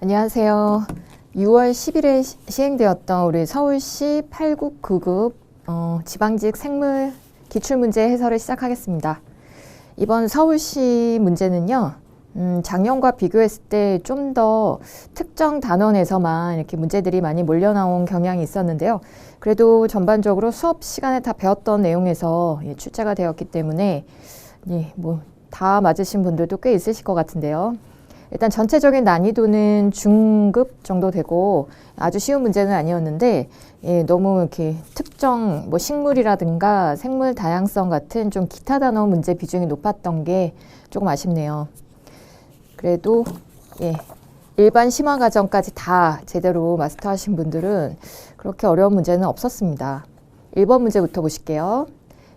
안녕하세요. 6월 10일에 시행되었던 우리 서울시 8국 9급 지방직 생물 기출문제 해설을 시작하겠습니다. 이번 서울시 문제는요. 작년과 비교했을 때 좀 더 특정 단원에서만 이렇게 문제들이 많이 몰려 나온 경향이 있었는데요. 그래도 전반적으로 수업 시간에 다 배웠던 내용에서 출제가 되었기 때문에 다 맞으신 분들도 꽤 있으실 것 같은데요. 일단 전체적인 난이도는 중급 정도 되고 아주 쉬운 문제는 아니었는데 너무 이렇게 특정 식물이라든가 생물 다양성 같은 좀 기타 단어 문제 비중이 높았던 게 조금 아쉽네요. 그래도 일반 심화 과정까지 다 제대로 마스터하신 분들은 그렇게 어려운 문제는 없었습니다. 1번 문제부터 보실게요.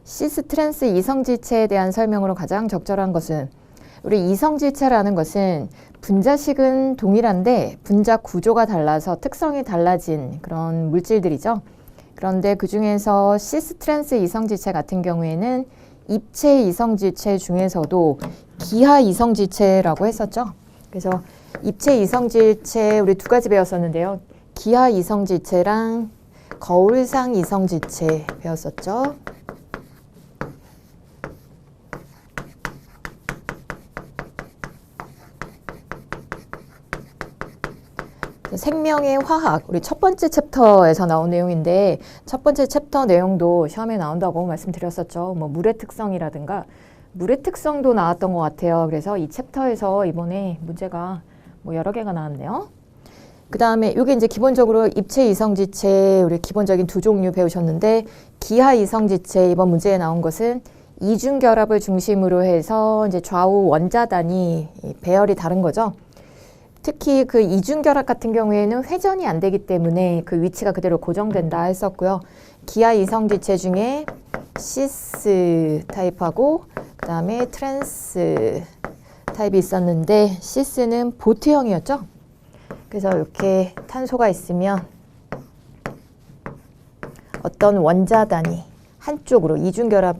시스 트랜스 이성질체에 대한 설명으로 가장 적절한 것은, 우리 이성질체라는 것은 분자식은 동일한데 분자 구조가 달라서 특성이 달라진 그런 물질들이죠. 그런데 그 중에서 시스 트랜스 이성질체 같은 경우에는 입체 이성질체 중에서도 기하 이성질체라고 했었죠. 그래서 입체 이성질체 우리 두 가지 배웠었는데요. 기하 이성질체랑 거울상 이성질체 배웠었죠. 생명의 화학, 우리 첫 번째 챕터에서 나온 내용인데 첫 번째 챕터 내용도 시험에 나온다고 말씀드렸었죠. 물의 특성이라든가 물의 특성도 나왔던 것 같아요. 그래서 이 챕터에서 이번에 문제가 여러 개가 나왔네요. 그 다음에 이게 이제 기본적으로 입체 이성질체 우리 기본적인 두 종류 배우셨는데, 기하 이성질체 이번 문제에 나온 것은 이중결합을 중심으로 해서 이제 좌우 원자단이 배열이 다른 거죠. 특히 그 이중결합 같은 경우에는 회전이 안 되기 때문에 그 위치가 그대로 고정된다 했었고요. 기하 이성질체 중에 시스 타입하고 그 다음에 트랜스 타입이 있었는데, 시스는 보트형이었죠. 그래서 이렇게 탄소가 있으면 어떤 원자단이 한쪽으로 이중결합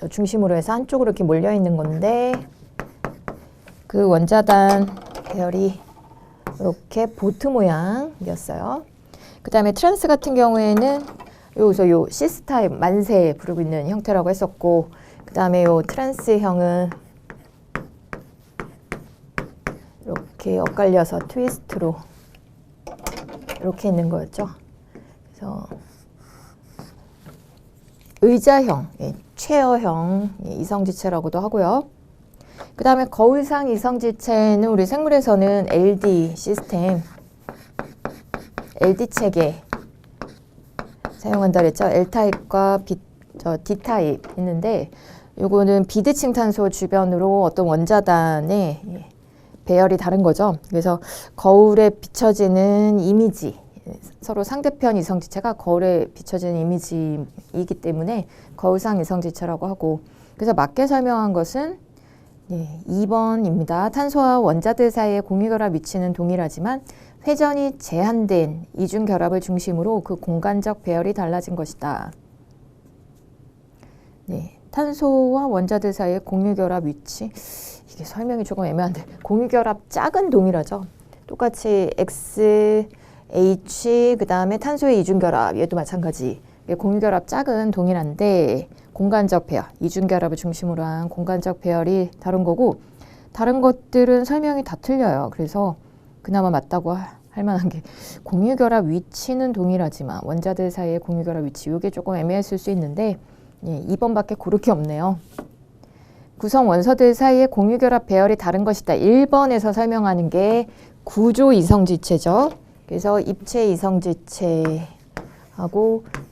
중심으로 해서 한쪽으로 이렇게 몰려 있는 건데, 그 원자단 배열이 이렇게 보트 모양이었어요. 그 다음에 트랜스 같은 경우에는 여기서 요 시스 타입 만세 부르고 있는 형태라고 했었고, 그 다음에 요 트랜스형은 이렇게 엇갈려서 트위스트로 이렇게 있는 거였죠. 그래서 의자형, 체어형 이성질체라고도 하고요. 그 다음에 거울상 이성질체는 우리 생물에서는 LD 시스템, LD 체계 사용한다 그랬죠. L타입과 D타입 있는데, 요거는 비대칭 탄소 주변으로 어떤 원자단의 배열이 다른 거죠. 그래서 거울에 비춰지는 이미지, 서로 상대편 이성질체가 거울에 비춰지는 이미지이기 때문에 거울상 이성질체라고 하고, 그래서 맞게 설명한 것은 2번입니다. 탄소와 원자들 사이의 공유결합 위치는 동일하지만 회전이 제한된 이중결합을 중심으로 그 공간적 배열이 달라진 것이다. 탄소와 원자들 사이의 공유결합 위치, 이게 설명이 조금 애매한데, 공유결합 짝은 동일하죠. 똑같이 X, H, 그 다음에 탄소의 이중결합, 얘도 마찬가지. 공유결합 짝은 동일한데 공간적 배열, 이중결합을 중심으로 한 공간적 배열이 다른 거고, 다른 것들은 설명이 다 틀려요. 그래서 그나마 맞다고 할 만한 게 공유결합 위치는 동일하지만 원자들 사이의 공유결합 위치, 이게 조금 애매했을 수 있는데 2번밖에 고를 게 없네요. 구성 원소들 사이의 공유결합 배열이 다른 것이다. 1번에서 설명하는 게 구조 이성질체죠. 그래서 입체 이성질체하고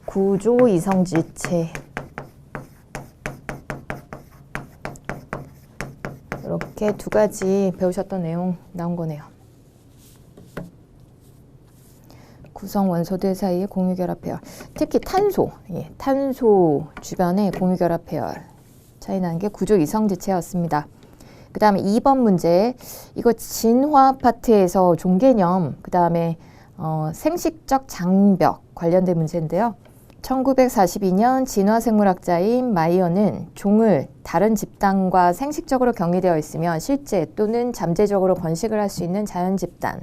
구조 이성질체, 이렇게 두 가지 배우셨던 내용 나온 거네요. 구성 원소들 사이의 공유결합 배열, 특히 탄소, 탄소 주변의 공유결합 배열 차이 나는 게 구조 이성질체였습니다. 그 다음에 2번 문제, 이거 진화 파트에서 종개념, 그 다음에 생식적 장벽 관련된 문제인데요. 1942년 진화생물학자인 마이어는 종을 다른 집단과 생식적으로 격리되어 있으면 실제 또는 잠재적으로 번식을 할 수 있는 자연 집단,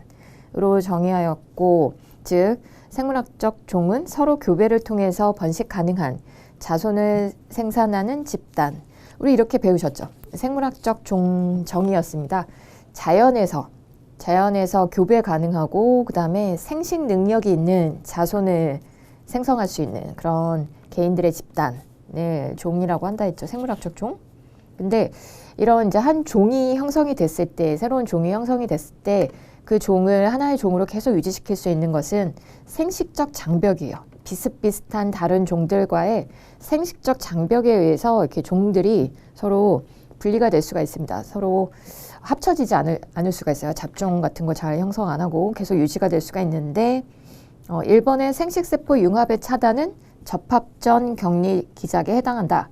종으로 정의하였고, 즉 생물학적 종은 서로 교배를 통해서 번식 가능한 자손을 생산하는 집단. 우리 이렇게 배우셨죠? 생물학적 종 정의였습니다. 자연에서 교배 가능하고 그 다음에 생식 능력이 있는 자손을 생성할 수 있는 그런 개인들의 집단을 종이라고 한다 했죠. 생물학적 종. 근데 이런 이제 한 종이 형성이 됐을 때, 새로운 종이 형성이 됐을 때 그 종을 하나의 종으로 계속 유지시킬 수 있는 것은 생식적 장벽이에요. 비슷비슷한 다른 종들과의 생식적 장벽에 의해서 이렇게 종들이 서로 분리가 될 수가 있습니다. 서로 합쳐지지 않을 수가 있어요. 잡종 같은 거 잘 형성 안 하고 계속 유지가 될 수가 있는데 1번의 생식세포 융합의 차단은 접합전 격리 기작에 해당한다.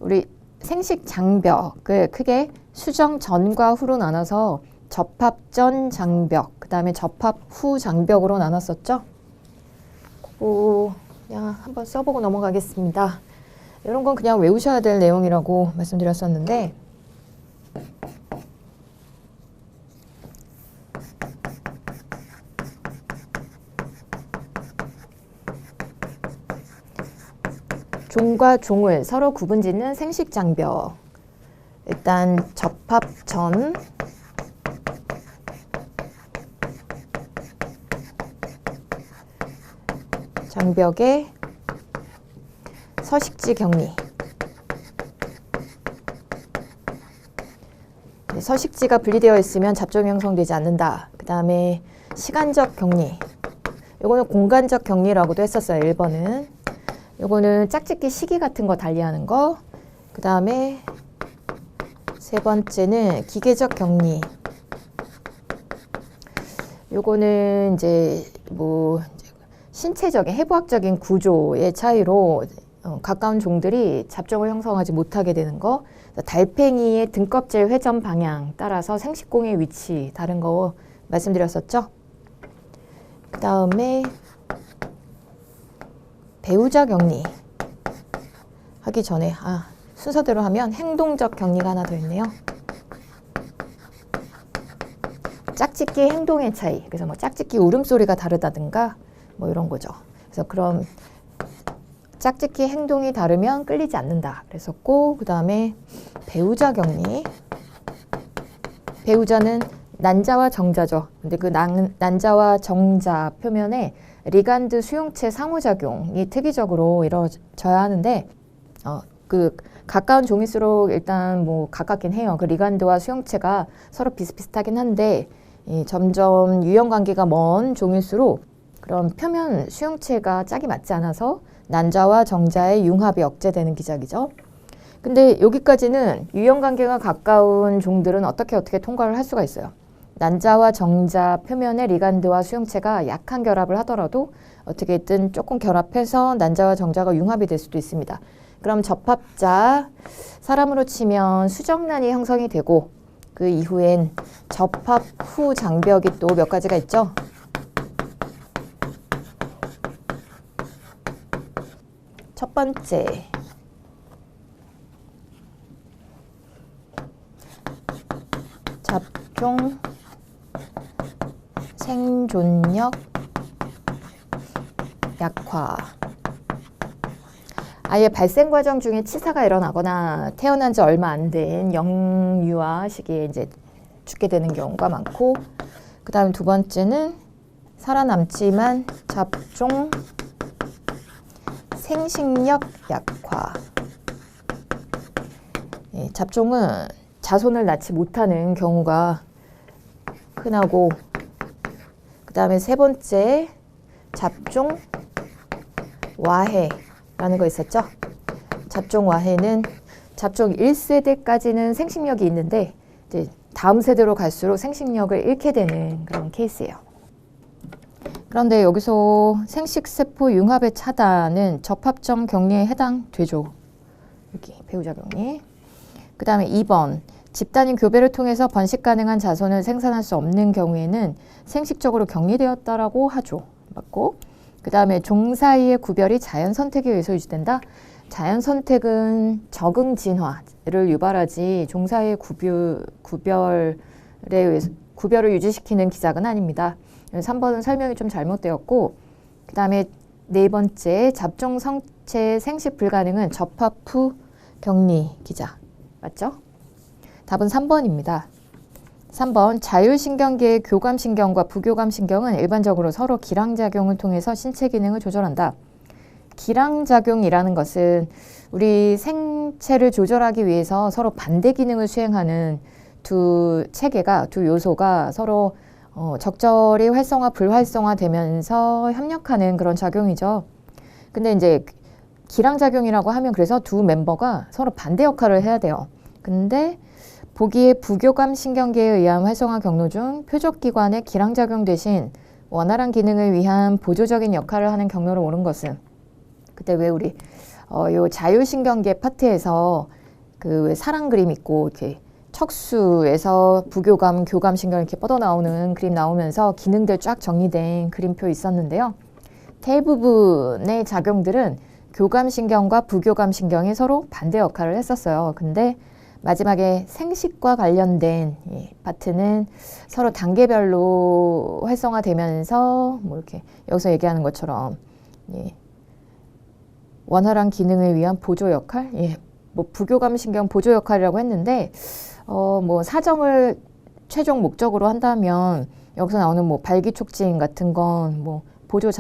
우리 생식 장벽을 크게 수정 전과 후로 나눠서 접합전 장벽, 그 다음에 접합 후 장벽으로 나눴었죠. 그냥 한번 써보고 넘어가겠습니다. 이런 건 그냥 외우셔야 될 내용이라고 말씀드렸었는데 종과 종을 서로 구분짓는 생식장벽. 일단 접합전 장벽의 서식지 격리. 서식지가 분리되어 있으면 잡종이 형성되지 않는다. 그 다음에 시간적 격리. 요거는 공간적 격리라고도 했었어요. 1번은. 요거는 짝짓기 시기 같은 거 달리하는 거. 그 다음에 세 번째는 기계적 격리. 요거는 이제 신체적인 해부학적인 구조의 차이로 가까운 종들이 잡종을 형성하지 못하게 되는 거. 달팽이의 등껍질 회전 방향 따라서 생식공의 위치 다른 거 말씀드렸었죠. 그 다음에 배우자 격리 하기 전에 순서대로 하면 행동적 격리가 하나 더 있네요. 짝짓기 행동의 차이. 그래서 짝짓기 울음소리가 다르다든가 이런 거죠. 그래서 그럼 짝짓기 행동이 다르면 끌리지 않는다 그랬었고, 그 다음에 배우자 격리. 배우자는 난자와 정자죠. 근데 그 난자와 정자 표면에 리간드 수용체 상호작용이 특이적으로 이루어져야 하는데 그 가까운 종일수록 일단 가깝긴 해요. 그 리간드와 수용체가 서로 비슷비슷하긴 한데 점점 유형관계가 먼 종일수록 그런 표면 수용체가 짝이 맞지 않아서 난자와 정자의 융합이 억제되는 기작이죠. 근데 여기까지는 유형관계가 가까운 종들은 어떻게 통과를 할 수가 있어요. 난자와 정자 표면의 리간드와 수용체가 약한 결합을 하더라도 어떻게든 조금 결합해서 난자와 정자가 융합이 될 수도 있습니다. 그럼 접합자, 사람으로 치면 수정란이 형성이 되고 그 이후엔 접합 후 장벽이 또 몇 가지가 있죠. 첫 번째, 잡종 생존력 약화. 아예 발생 과정 중에 치사가 일어나거나 태어난 지 얼마 안 된 영유아 시기에 이제 죽게 되는 경우가 많고, 그 다음 두 번째는 살아남지만 잡종 생식력 약화. 잡종은 자손을 낳지 못하는 경우가 흔하고, 그 다음에 세 번째 잡종 와해라는 거 있었죠. 잡종 와해는 잡종 1세대까지는 생식력이 있는데 이제 다음 세대로 갈수록 생식력을 잃게 되는 그런 케이스예요. 그런데 여기서 생식세포 융합의 차단은 접합점 격리에 해당되죠. 여기 배우자 격리. 그 다음에 2번, 집단인 교배를 통해서 번식 가능한 자손을 생산할 수 없는 경우에는 생식적으로 격리되었다라고 하죠. 맞고. 그 다음에 종 사이의 구별이 자연 선택에 의해서 유지된다. 자연 선택은 적응 진화를 유발하지 종 사이의 구별을 유지시키는 기작은 아닙니다. 3번은 설명이 좀 잘못되었고, 그 다음에 네 번째 잡종 성체 생식 불가능은 접합 후 격리 기자. 맞죠? 답은 3번입니다. 3번 자율신경계의 교감신경과 부교감신경은 일반적으로 서로 기량작용을 통해서 신체 기능을 조절한다. 기량작용이라는 것은 우리 생체를 조절하기 위해서 서로 반대 기능을 수행하는 두 체계가, 두 요소가 서로 적절히 활성화, 불활성화 되면서 협력하는 그런 작용이죠. 근데 이제 기량작용이라고 하면 그래서 두 멤버가 서로 반대 역할을 해야 돼요. 근데 보기에 부교감 신경계에 의한 활성화 경로 중 표적기관의 기량작용 대신 원활한 기능을 위한 보조적인 역할을 하는 경로로 오른 것은, 그때 왜 우리 요 자율신경계 파트에서 그 사랑 그림 있고 이렇게 척수에서 부교감, 교감 신경 이렇게 뻗어 나오는 그림 나오면서 기능들 쫙 정리된 그림표 있었는데요. 대부분의 작용들은 교감 신경과 부교감 신경이 서로 반대 역할을 했었어요. 근데 마지막에 생식과 관련된 파트는 서로 단계별로 활성화되면서 뭐 이렇게 여기서 얘기하는 것처럼 원활한 기능을 위한 보조 역할, 뭐 부교감 신경 보조 역할이라고 했는데 뭐 사정을 최종 목적으로 한다면 여기서 나오는 뭐 발기촉진 같은 건 뭐 보조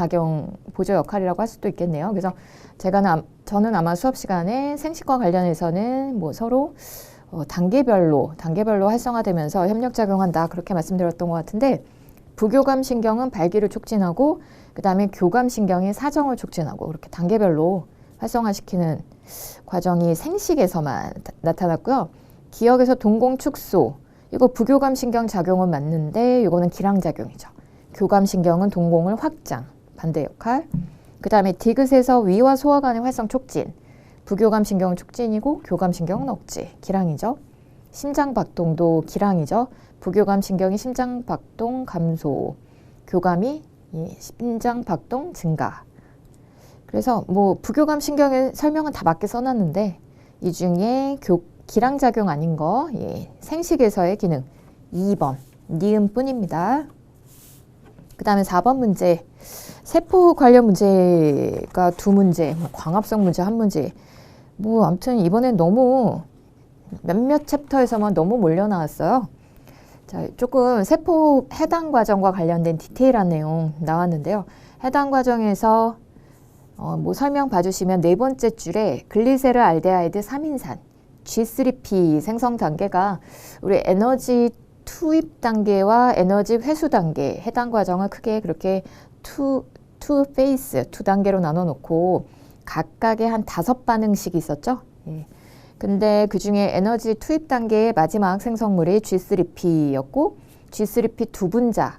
역할이라고 할 수도 있겠네요. 그래서 저는 아마 수업 시간에 생식과 관련해서는 뭐 서로 단계별로 활성화되면서 협력작용한다 그렇게 말씀드렸던 것 같은데, 부교감 신경은 발기를 촉진하고 그 다음에 교감 신경이 사정을 촉진하고 그렇게 단계별로 활성화시키는 과정이 생식에서만 나타났고요. 기억에서 동공축소, 이거 부교감 신경 작용은 맞는데 이거는 기량작용이죠. 교감 신경은 동공을 확장, 반대 역할. 그 다음에 디귿에서 위와 소화관의 활성 촉진, 부교감 신경은 촉진이고 교감 신경은 억제, 기량이죠. 심장 박동도 기량이죠. 부교감 신경이 심장 박동 감소, 교감이 심장 박동 증가. 그래서 뭐 부교감 신경의 설명은 다 맞게 써놨는데 이 중에 기량작용 아닌 거, 생식에서의 기능 2번 니은뿐입니다. 그 다음에 4번 문제, 세포 관련 문제가 두 문제, 광합성 문제 한 문제. 뭐 아무튼 이번엔 너무 몇몇 챕터에서만 너무 몰려 나왔어요. 자, 조금 세포 해당 과정과 관련된 디테일한 내용 나왔는데요. 해당 과정에서 뭐 설명 봐주시면 네 번째 줄에 글리세르 알데하이드 3인산 G3P 생성 단계가 우리 에너지 투입 단계와 에너지 회수 단계 해당 과정을 크게 그렇게 투 페이스, 두 단계로 나눠 놓고 각각의 한 5반응씩이 있었죠. 근데 그 중에 에너지 투입 단계의 마지막 생성물이 G3P였고, G3P 두 분자,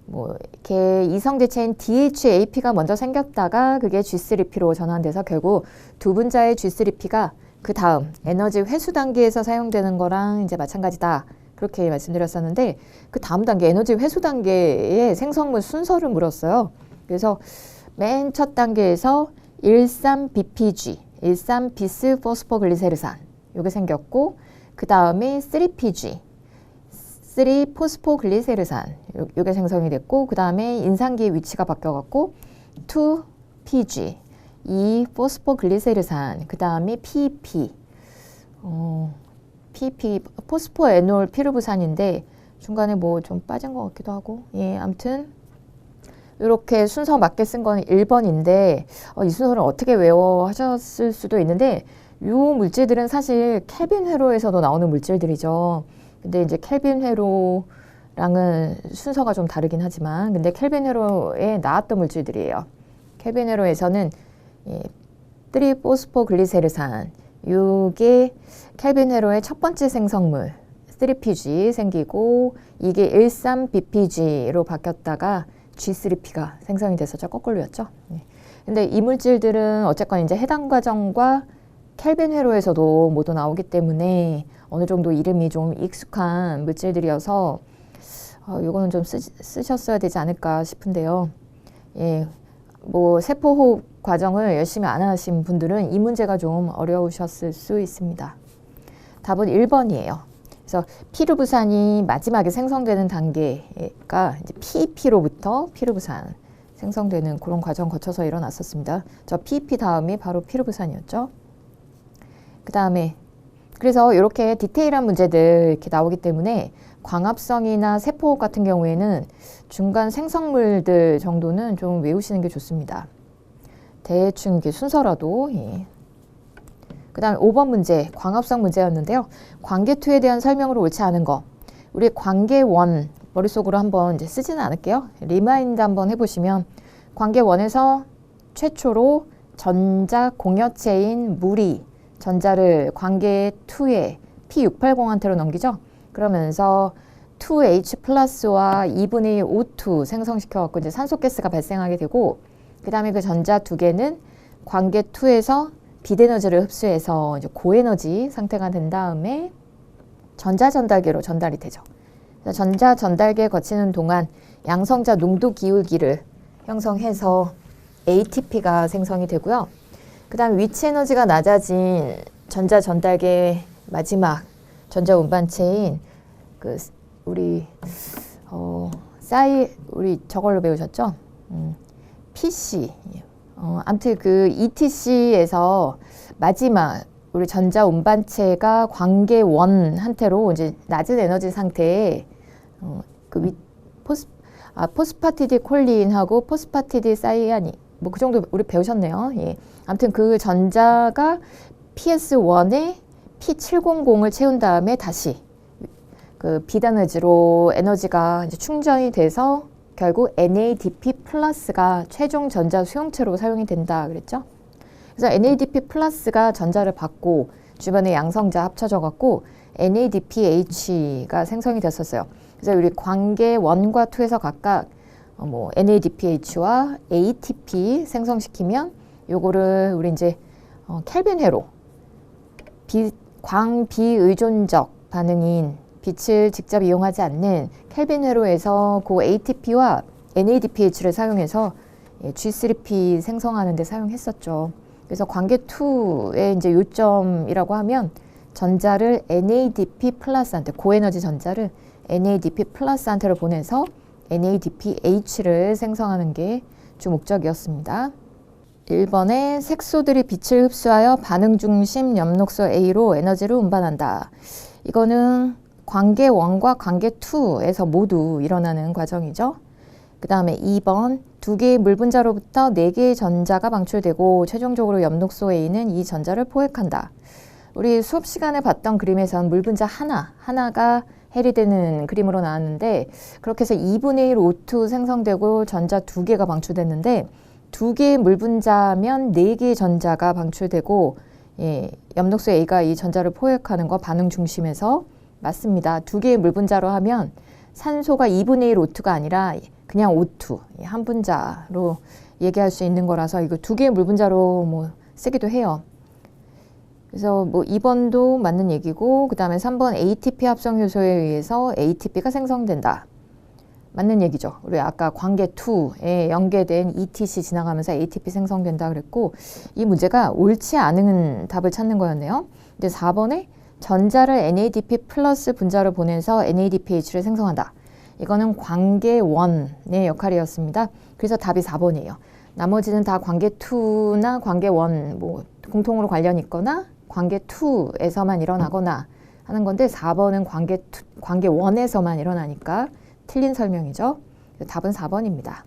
뭐 이렇게 이성제체인 DHAP가 먼저 생겼다가 그게 G3P로 전환돼서 결국 두 분자의 G3P가 그 다음 에너지 회수 단계에서 사용되는 거랑 이제 마찬가지다. 그렇게 말씀드렸었는데 그 다음 단계 에너지 회수 단계의 생성물 순서를 물었어요. 그래서 맨 첫 단계에서 13BPG, 13비스포스포글리세르산 요게 생겼고, 그 다음에 3PG, 3포스포글리세르산 요게 생성이 됐고, 그 다음에 인산기의 위치가 바뀌어갖고 2PG, 2포스포글리세르산, 그 다음에 PP, PP 포스포에놀 피르부산인데 중간에 뭐 좀 빠진 것 같기도 하고, 아무튼 이렇게 순서 맞게 쓴 건 1번인데 이 순서를 어떻게 외워 하셨을 수도 있는데, 이 물질들은 사실 켈빈 회로에서도 나오는 물질들이죠. 근데 이제 켈빈 회로랑은 순서가 좀 다르긴 하지만 근데 켈빈 회로에 나왔던 물질들이에요. 켈빈 회로에서는 3포스포글리세르산 이게 켈빈 회로의 첫 번째 생성물 3PG 생기고, 이게 13BPG로 바뀌었다가 G3P가 생성이 됐었죠. 거꾸로였죠. 근데 이 물질들은 어쨌건 이제 해당 과정과 켈빈 회로에서도 모두 나오기 때문에 어느 정도 이름이 좀 익숙한 물질들이어서 이거는 좀 쓰셨어야 되지 않을까 싶은데요. 뭐 세포호흡 과정을 열심히 안 하신 분들은 이 문제가 좀 어려우셨을 수 있습니다. 답은 1번이에요. 그래서 피르부산이 마지막에 생성되는 단계가 이제 PEP로부터 피르부산 생성되는 그런 과정 거쳐서 일어났었습니다. 저 PEP 다음이 바로 피르부산이었죠. 그 다음에 그래서 이렇게 디테일한 문제들 이렇게 나오기 때문에 광합성이나 세포 같은 경우에는 중간 생성물들 정도는 좀 외우시는 게 좋습니다. 대충 이게 순서라도. 예. 그 다음에 5번 문제, 광합성 문제였는데요. 관계2에 대한 설명으로 옳지 않은 거. 우리 관계1 머릿속으로 한번 이제 쓰지는 않을게요. 리마인드 한번 해보시면 관계1에서 최초로 전자 공여체인 물이 전자를 관계2에 P680한테로 넘기죠. 그러면서 2H 플러스와 2분의 O2 생성시켜갖고 이제 산소가스가 발생하게 되고, 그 다음에 그 전자 두 개는 관계2에서 빛에너지를 흡수해서 이제 고에너지 상태가 된 다음에 전자 전달계로 전달이 되죠. 전자 전달계 거치는 동안 양성자 농도 기울기를 형성해서 ATP가 생성이 되고요. 그 다음 위치 에너지가 낮아진 전자 전달계 마지막 전자 운반체인 그 우리 우리 저걸로 배우셨죠? PC. 아무튼 그 ETC에서 마지막 우리 전자 운반체가 관계1한테로 이제 낮은 에너지 상태에 포스파티디콜린하고 포스파티디사이아닌 뭐 그 정도 우리 배우셨네요. 예. 아무튼 그 전자가 PS1에 P700을 채운 다음에 다시 그 빛에너지로 에너지가 이제 충전이 돼서 결국 NADP 플러스가 최종 전자 수용체로 사용이 된다 그랬죠. 그래서 NADP 플러스가 전자를 받고 주변에 양성자 합쳐져 갖고 NADPH가 생성이 됐었어요. 그래서 우리 관계 1과 2에서 각각 NADPH와 ATP 생성시키면 요거를 우리 이제 켈빈 회로 광비의존적 반응인 빛을 직접 이용하지 않는 켈빈 회로에서 그 ATP와 NADPH를 사용해서 G3P 생성하는 데 사용했었죠. 그래서 관계 2의 이제 요점이라고 하면 전자를 NADP 플러스한테 고에너지 전자를 NADP 플러스한테로 보내서 NADPH를 생성하는 게 주 목적이었습니다. 1번에 색소들이 빛을 흡수하여 반응 중심 엽록소 A로 에너지를 운반한다. 이거는 관계 1과 관계 2에서 모두 일어나는 과정이죠. 그 다음에 2번 두 개의 물 분자로부터 4개의 전자가 방출되고 최종적으로 엽록소 A는 이 전자를 포획한다. 우리 수업 시간에 봤던 그림에선 물 분자 하나가 해리되는 그림으로 나왔는데, 그렇게 해서 2분의 1 O2 생성되고 전자 2개가 방출됐는데 2개의 물 분자면 4개의 전자가 방출되고 엽록소 A가 이 전자를 포획하는 거 반응 중심에서 맞습니다. 2개의 물 분자로 하면 산소가 2분의 1 O2가 아니라 그냥 O2 한 분자로 얘기할 수 있는 거라서 이거 2개의 물 분자로 쓰기도 해요. 그래서 2번도 맞는 얘기고, 그 다음에 3번 ATP 합성 효소에 의해서 ATP가 생성된다. 맞는 얘기죠. 우리 아까 관계 2에 연계된 ETC 지나가면서 ATP 생성된다 그랬고, 이 문제가 옳지 않은 답을 찾는 거였네요. 근데 4번에 전자를 NADP 플러스 분자로 보내서 NADPH를 생성한다. 이거는 관계 1의 역할이었습니다. 그래서 답이 4번이에요. 나머지는 다 관계 2나 관계 1 공통으로 관련이 있거나 관계 2에서만 일어나거나 하는 건데, 4번은 관계 1에서만 일어나니까 틀린 설명이죠. 답은 4번입니다.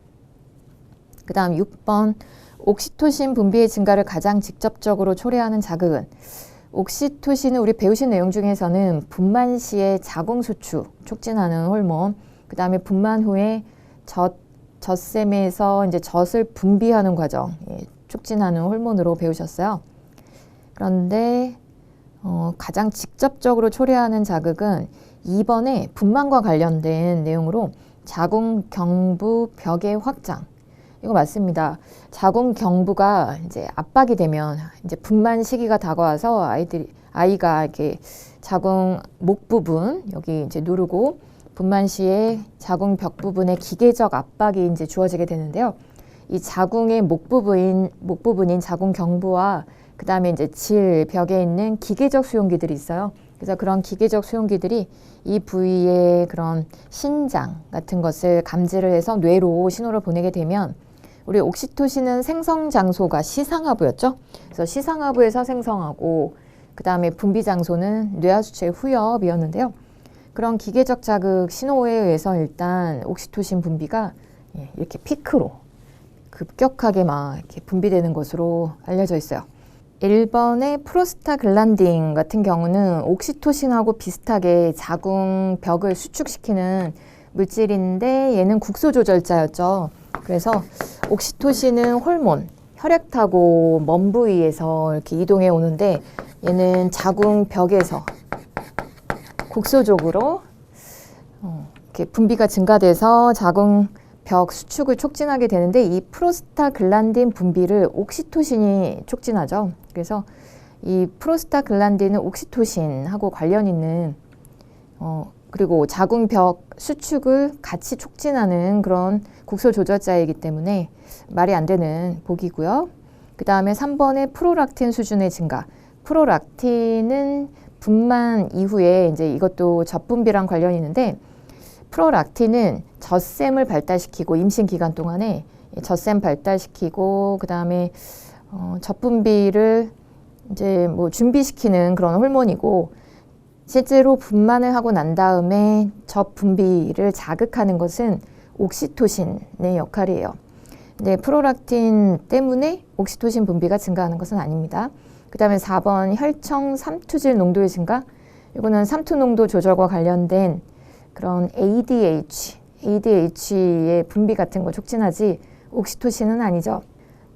그 다음 6번 옥시토신 분비의 증가를 가장 직접적으로 초래하는 자극은, 옥시토신은 우리 배우신 내용 중에서는 분만 시에 자궁 수축 촉진하는 호르몬, 그 다음에 분만 후에 젖샘에서 이제 젖을 분비하는 과정 촉진하는 호르몬으로 배우셨어요. 그런데 가장 직접적으로 초래하는 자극은 2번에 분만과 관련된 내용으로 자궁 경부 벽의 확장. 이거 맞습니다. 자궁 경부가 이제 압박이 되면 이제 분만 시기가 다가와서 아이가 이렇게 자궁 목 부분 여기 이제 누르고 분만 시에 자궁 벽 부분에 기계적 압박이 이제 주어지게 되는데요. 이 자궁의 목 부분인 자궁 경부와 그 다음에 이제 질 벽에 있는 기계적 수용기들이 있어요. 그래서 그런 기계적 수용기들이 이 부위의 그런 신장 같은 것을 감지를 해서 뇌로 신호를 보내게 되면 우리 옥시토신은 생성 장소가 시상하부였죠. 그래서 시상하부에서 생성하고 그 다음에 분비 장소는 뇌하수체 후엽이었는데요. 그런 기계적 자극 신호에 의해서 일단 옥시토신 분비가 이렇게 피크로 급격하게 막 이렇게 분비되는 것으로 알려져 있어요. 1번의 프로스타글란딘 같은 경우는 옥시토신하고 비슷하게 자궁벽을 수축시키는 물질인데 얘는 국소 조절자였죠. 그래서 옥시토신은 호르몬, 혈액 타고 먼 부위에서 이렇게 이동해 오는데 얘는 자궁벽에서 국소적으로 이렇게 분비가 증가돼서 자궁벽 수축을 촉진하게 되는데 이 프로스타글란딘 분비를 옥시토신이 촉진하죠. 그래서 이 프로스타글란딘은 옥시토신하고 관련 있는 그리고 자궁벽 수축을 같이 촉진하는 그런 국소 조절자이기 때문에 말이 안 되는 복이고요. 그 다음에 3번의 프로락틴 수준의 증가. 프로락틴은 분만 이후에 이제 이것도 젖분비랑 관련이 있는데 프로락틴은 젖샘을 발달시키고 임신 기간 동안에 젖샘 발달시키고 그 다음에 젖분비를 이제 뭐 준비시키는 그런 호르몬이고 실제로 분만을 하고 난 다음에 젖분비를 자극하는 것은 옥시토신의 역할이에요. 근데 프로락틴 때문에 옥시토신 분비가 증가하는 것은 아닙니다. 그 다음에 4번 혈청 삼투질 농도의 증가. 이거는 삼투 농도 조절과 관련된 그런 ADH의 분비 같은 거 촉진하지 옥시토신은 아니죠.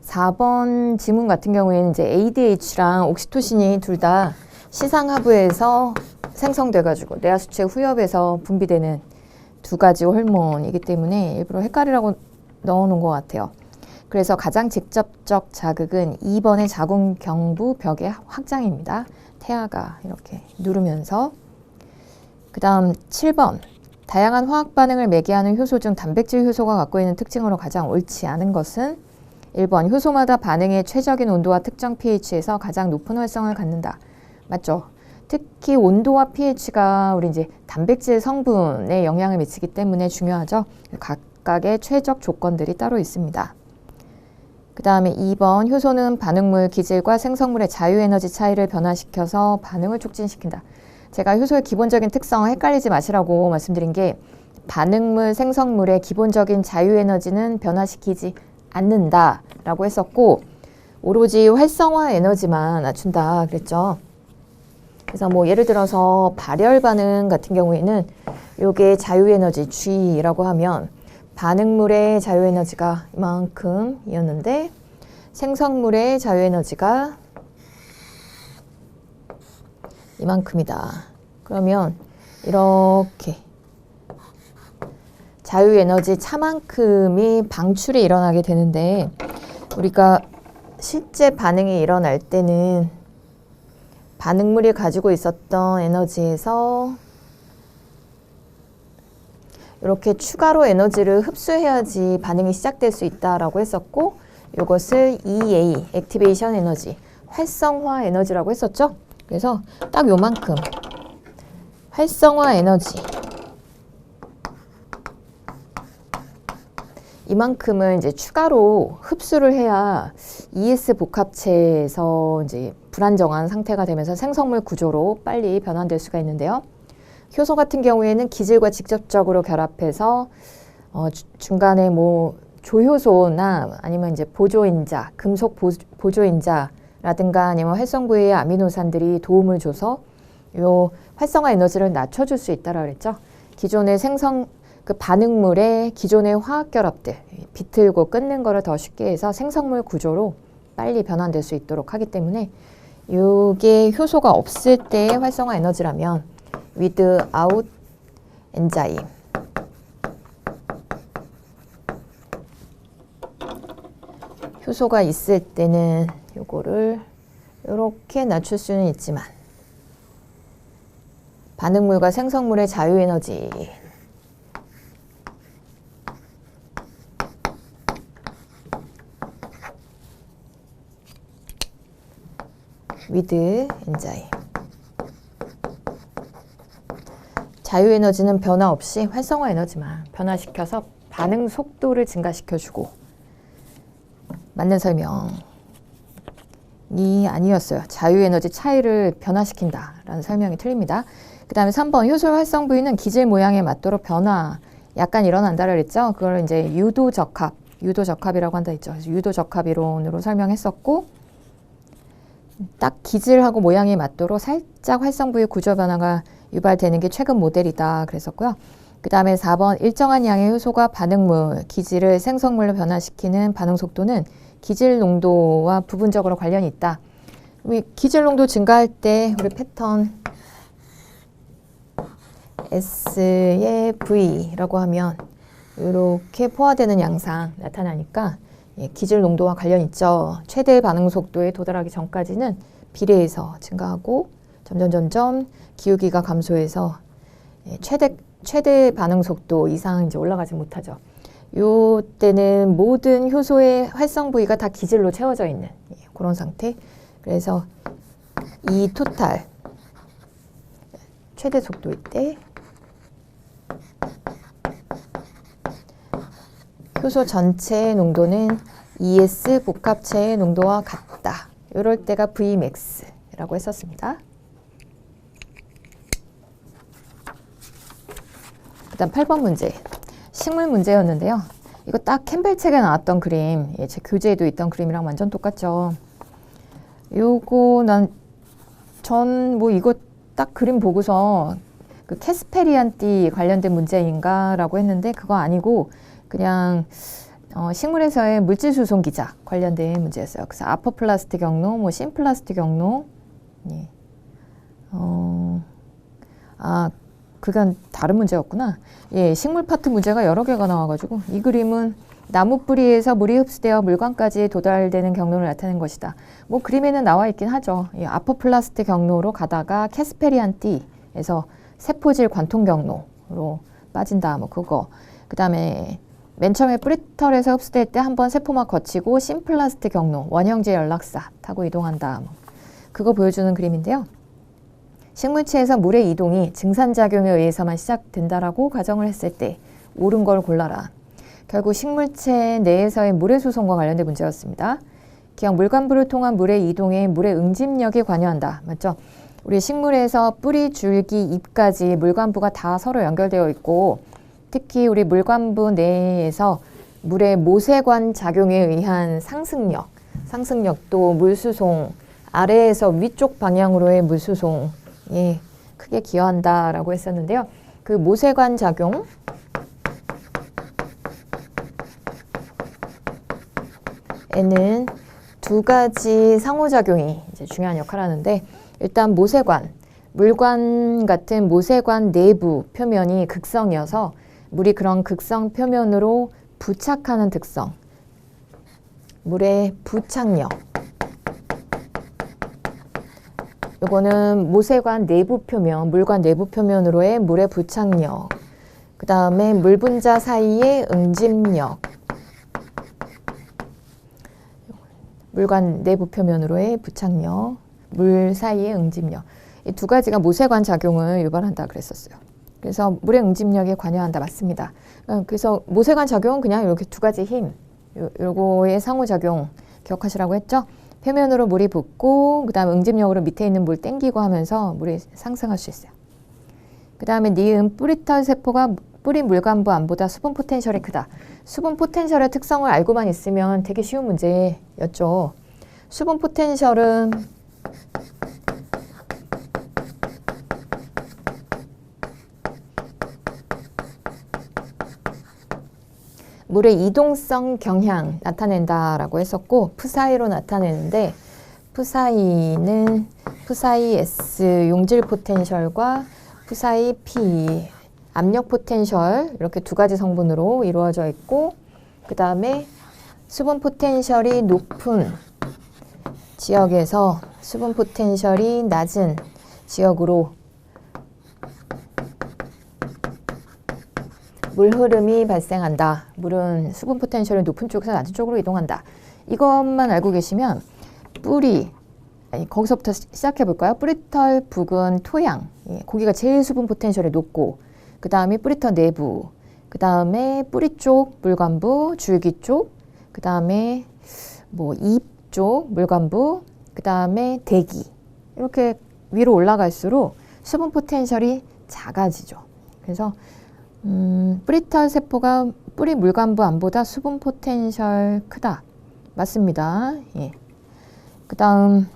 4번 지문 같은 경우에는 이제 ADH랑 옥시토신이 둘 다 시상하부에서 생성돼가지고 뇌하수체 후엽에서 분비되는 두 가지 호르몬이기 때문에 일부러 헷갈리라고 넣어놓은 것 같아요. 그래서 가장 직접적 자극은 2번의 자궁경부 벽의 확장입니다. 태아가 이렇게 누르면서. 그 다음 7번 다양한 화학 반응을 매개하는 효소 중 단백질 효소가 갖고 있는 특징으로 가장 옳지 않은 것은 1번 효소마다 반응의 최적인 온도와 특정 pH에서 가장 높은 활성을 갖는다. 맞죠? 특히 온도와 pH가 우리 이제 단백질 성분에 영향을 미치기 때문에 중요하죠. 각각의 최적 조건들이 따로 있습니다. 그 다음에 2번 효소는 반응물 기질과 생성물의 자유에너지 차이를 변화시켜서 반응을 촉진시킨다. 제가 효소의 기본적인 특성을 헷갈리지 마시라고 말씀드린 게 반응물, 생성물의 기본적인 자유에너지는 변화시키지 않는다 라고 했었고 오로지 활성화 에너지만 낮춘다 그랬죠. 그래서 뭐 예를 들어서 발열 반응 같은 경우에는 요게 자유에너지 G라고 하면 반응물의 자유에너지가 이만큼이었는데 생성물의 자유에너지가 이만큼이다. 그러면 이렇게 자유에너지 차만큼이 방출이 일어나게 되는데 우리가 실제 반응이 일어날 때는 반응물이 가지고 있었던 에너지에서 이렇게 추가로 에너지를 흡수해야지 반응이 시작될 수 있다라고 했었고 이것을 EA, 액티베이션 에너지, 활성화 에너지라고 했었죠. 그래서 딱 요만큼 활성화 에너지 이만큼은 이제 추가로 흡수를 해야 ES 복합체에서 이제 불안정한 상태가 되면서 생성물 구조로 빨리 변환될 수가 있는데요. 효소 같은 경우에는 기질과 직접적으로 결합해서 중간에 뭐 조효소나 아니면 이제 보조인자, 금속 보조인자라든가 아니면 활성 부위의 아미노산들이 도움을 줘서 요 활성화 에너지를 낮춰줄 수 있다라 그랬죠. 기존의 그 반응물의 기존의 화학 결합들 비틀고 끊는 거를 더 쉽게 해서 생성물 구조로 빨리 변환될 수 있도록 하기 때문에 이게 효소가 없을 때의 활성화 에너지라면 without 엔자임 효소가 있을 때는 요거를 이렇게 낮출 수는 있지만 반응물과 생성물의 자유에너지 with 엔자임 자유에너지는 변화 없이 활성화 에너지만 변화시켜서 반응 속도를 증가시켜주고 맞는 설명이 아니었어요. 자유에너지 차이를 변화시킨다라는 설명이 틀립니다. 그 다음에 3번 효소 활성 부위는 기질 모양에 맞도록 변화 약간 일어난다고 했죠. 그걸 이제 유도적합이라고 한다 했죠. 그래서 유도적합 이론으로 설명했었고 딱 기질하고 모양에 맞도록 살짝 활성 부위 구조 변화가 유발되는 게 최근 모델이다 그랬었고요. 그 다음에 4번 일정한 양의 효소가 반응물, 기질을 생성물로 변화시키는 반응 속도는 기질 농도와 부분적으로 관련이 있다. 우리 기질 농도 증가할 때 우리 패턴 S의 V라고 하면 이렇게 포화되는 양상 나타나니까 기질 농도와 관련 있죠. 최대 반응 속도에 도달하기 전까지는 비례해서 증가하고 점점 기울기가 감소해서 최대 반응 속도 이상 이제 올라가지 못하죠. 요 때는 모든 효소의 활성 부위가 다 기질로 채워져 있는 그런 상태. 그래서 이 토탈 최대 속도일 때 효소 전체의 농도는 ES 복합체의 농도와 같다. 이럴 때가 Vmax라고 했었습니다. 일단 8번 문제. 식물 문제였는데요. 이거 딱 캠벨 책에 나왔던 그림, 제 교재에도 있던 그림이랑 완전 똑같죠. 요거 전 뭐 이거 딱 그림 보고서 그 캐스페리안띠 관련된 문제인가라고 했는데 그거 아니고 그냥 식물에서의 물질 수송 기자 관련된 문제였어요. 그래서 아포플라스트 경로, 뭐 심플라스트 경로, 그건 다른 문제였구나. 식물 파트 문제가 여러 개가 나와가지고 이 그림은 나무 뿌리에서 물이 흡수되어 물관까지 도달되는 경로를 나타낸 것이다. 뭐 그림에는 나와 있긴 하죠. 아포플라스트 경로로 가다가 캐스페리안띠에서 세포질 관통 경로로 빠진다. 뭐 그거. 그 다음에 맨 처음에 뿌리털에서 흡수될 때 한번 세포막 거치고 심플라스트 경로, 원형제 연락사 타고 이동한다. 뭐 그거 보여주는 그림인데요. 식물체에서 물의 이동이 증산작용에 의해서만 시작된다라고 가정을 했을 때 옳은 걸 골라라. 결국 식물체 내에서의 물의 수송과 관련된 문제였습니다. 기억 물관부를 통한 물의 이동에 물의 응집력이 관여한다. 맞죠? 우리 식물에서 뿌리, 줄기, 잎까지 물관부가 다 서로 연결되어 있고 특히 우리 물관부 내에서 물의 모세관 작용에 의한 상승력도 물수송, 아래에서 위쪽 방향으로의 물수송 크게 기여한다라고 했었는데요. 그 모세관 작용 에는 두 가지 상호작용이 이제 중요한 역할을 하는데 일단 모세관, 물관 같은 모세관 내부 표면이 극성이어서 물이 그런 극성 표면으로 부착하는 특성, 물의 부착력. 이거는 모세관 내부 표면, 물관 내부 표면으로의 물의 부착력. 그 다음에 물 분자 사이의 응집력. 물관 내부 표면으로의 부착력, 물 사이의 응집력. 이 두 가지가 모세관 작용을 유발한다 그랬었어요. 그래서 물의 응집력에 관여한다. 맞습니다. 그래서 모세관 작용은 그냥 이렇게 두 가지 힘, 요거의 상호작용 기억하시라고 했죠. 표면으로 물이 붙고 그 다음에 응집력으로 밑에 있는 물 땡기고 하면서 물이 상승할 수 있어요. 그 다음에 니은 뿌리털 세포가 뿌리 물관부 안보다 수분 포텐셜이 크다. 수분 포텐셜의 특성을 알고만 있으면 되게 쉬운 문제였죠. 수분 포텐셜은 물의 이동성 경향 나타낸다라고 했었고 푸사이로 나타내는데 푸사이는 푸사이 S 용질 포텐셜과 푸사이 P 압력 포텐셜 이렇게 두 가지 성분으로 이루어져 있고 그 다음에 수분 포텐셜이 높은 지역에서 수분 포텐셜이 낮은 지역으로 물 흐름이 발생한다. 물은 수분 포텐셜이 높은 쪽에서 낮은 쪽으로 이동한다. 이것만 알고 계시면 뿌리, 거기서부터 시작해 볼까요? 뿌리털 부근 토양. 고기가 제일 수분 포텐셜이 높고, 그 다음에 뿌리털 내부, 그 다음에 뿌리 쪽 물관부, 줄기 쪽, 그 다음에 뭐 잎 쪽 물관부, 그 다음에 대기. 이렇게 위로 올라갈수록 수분 포텐셜이 작아지죠. 그래서 뿌리털 세포가 뿌리 물관부 안보다 수분 포텐셜 크다. 맞습니다. 예. 그 다음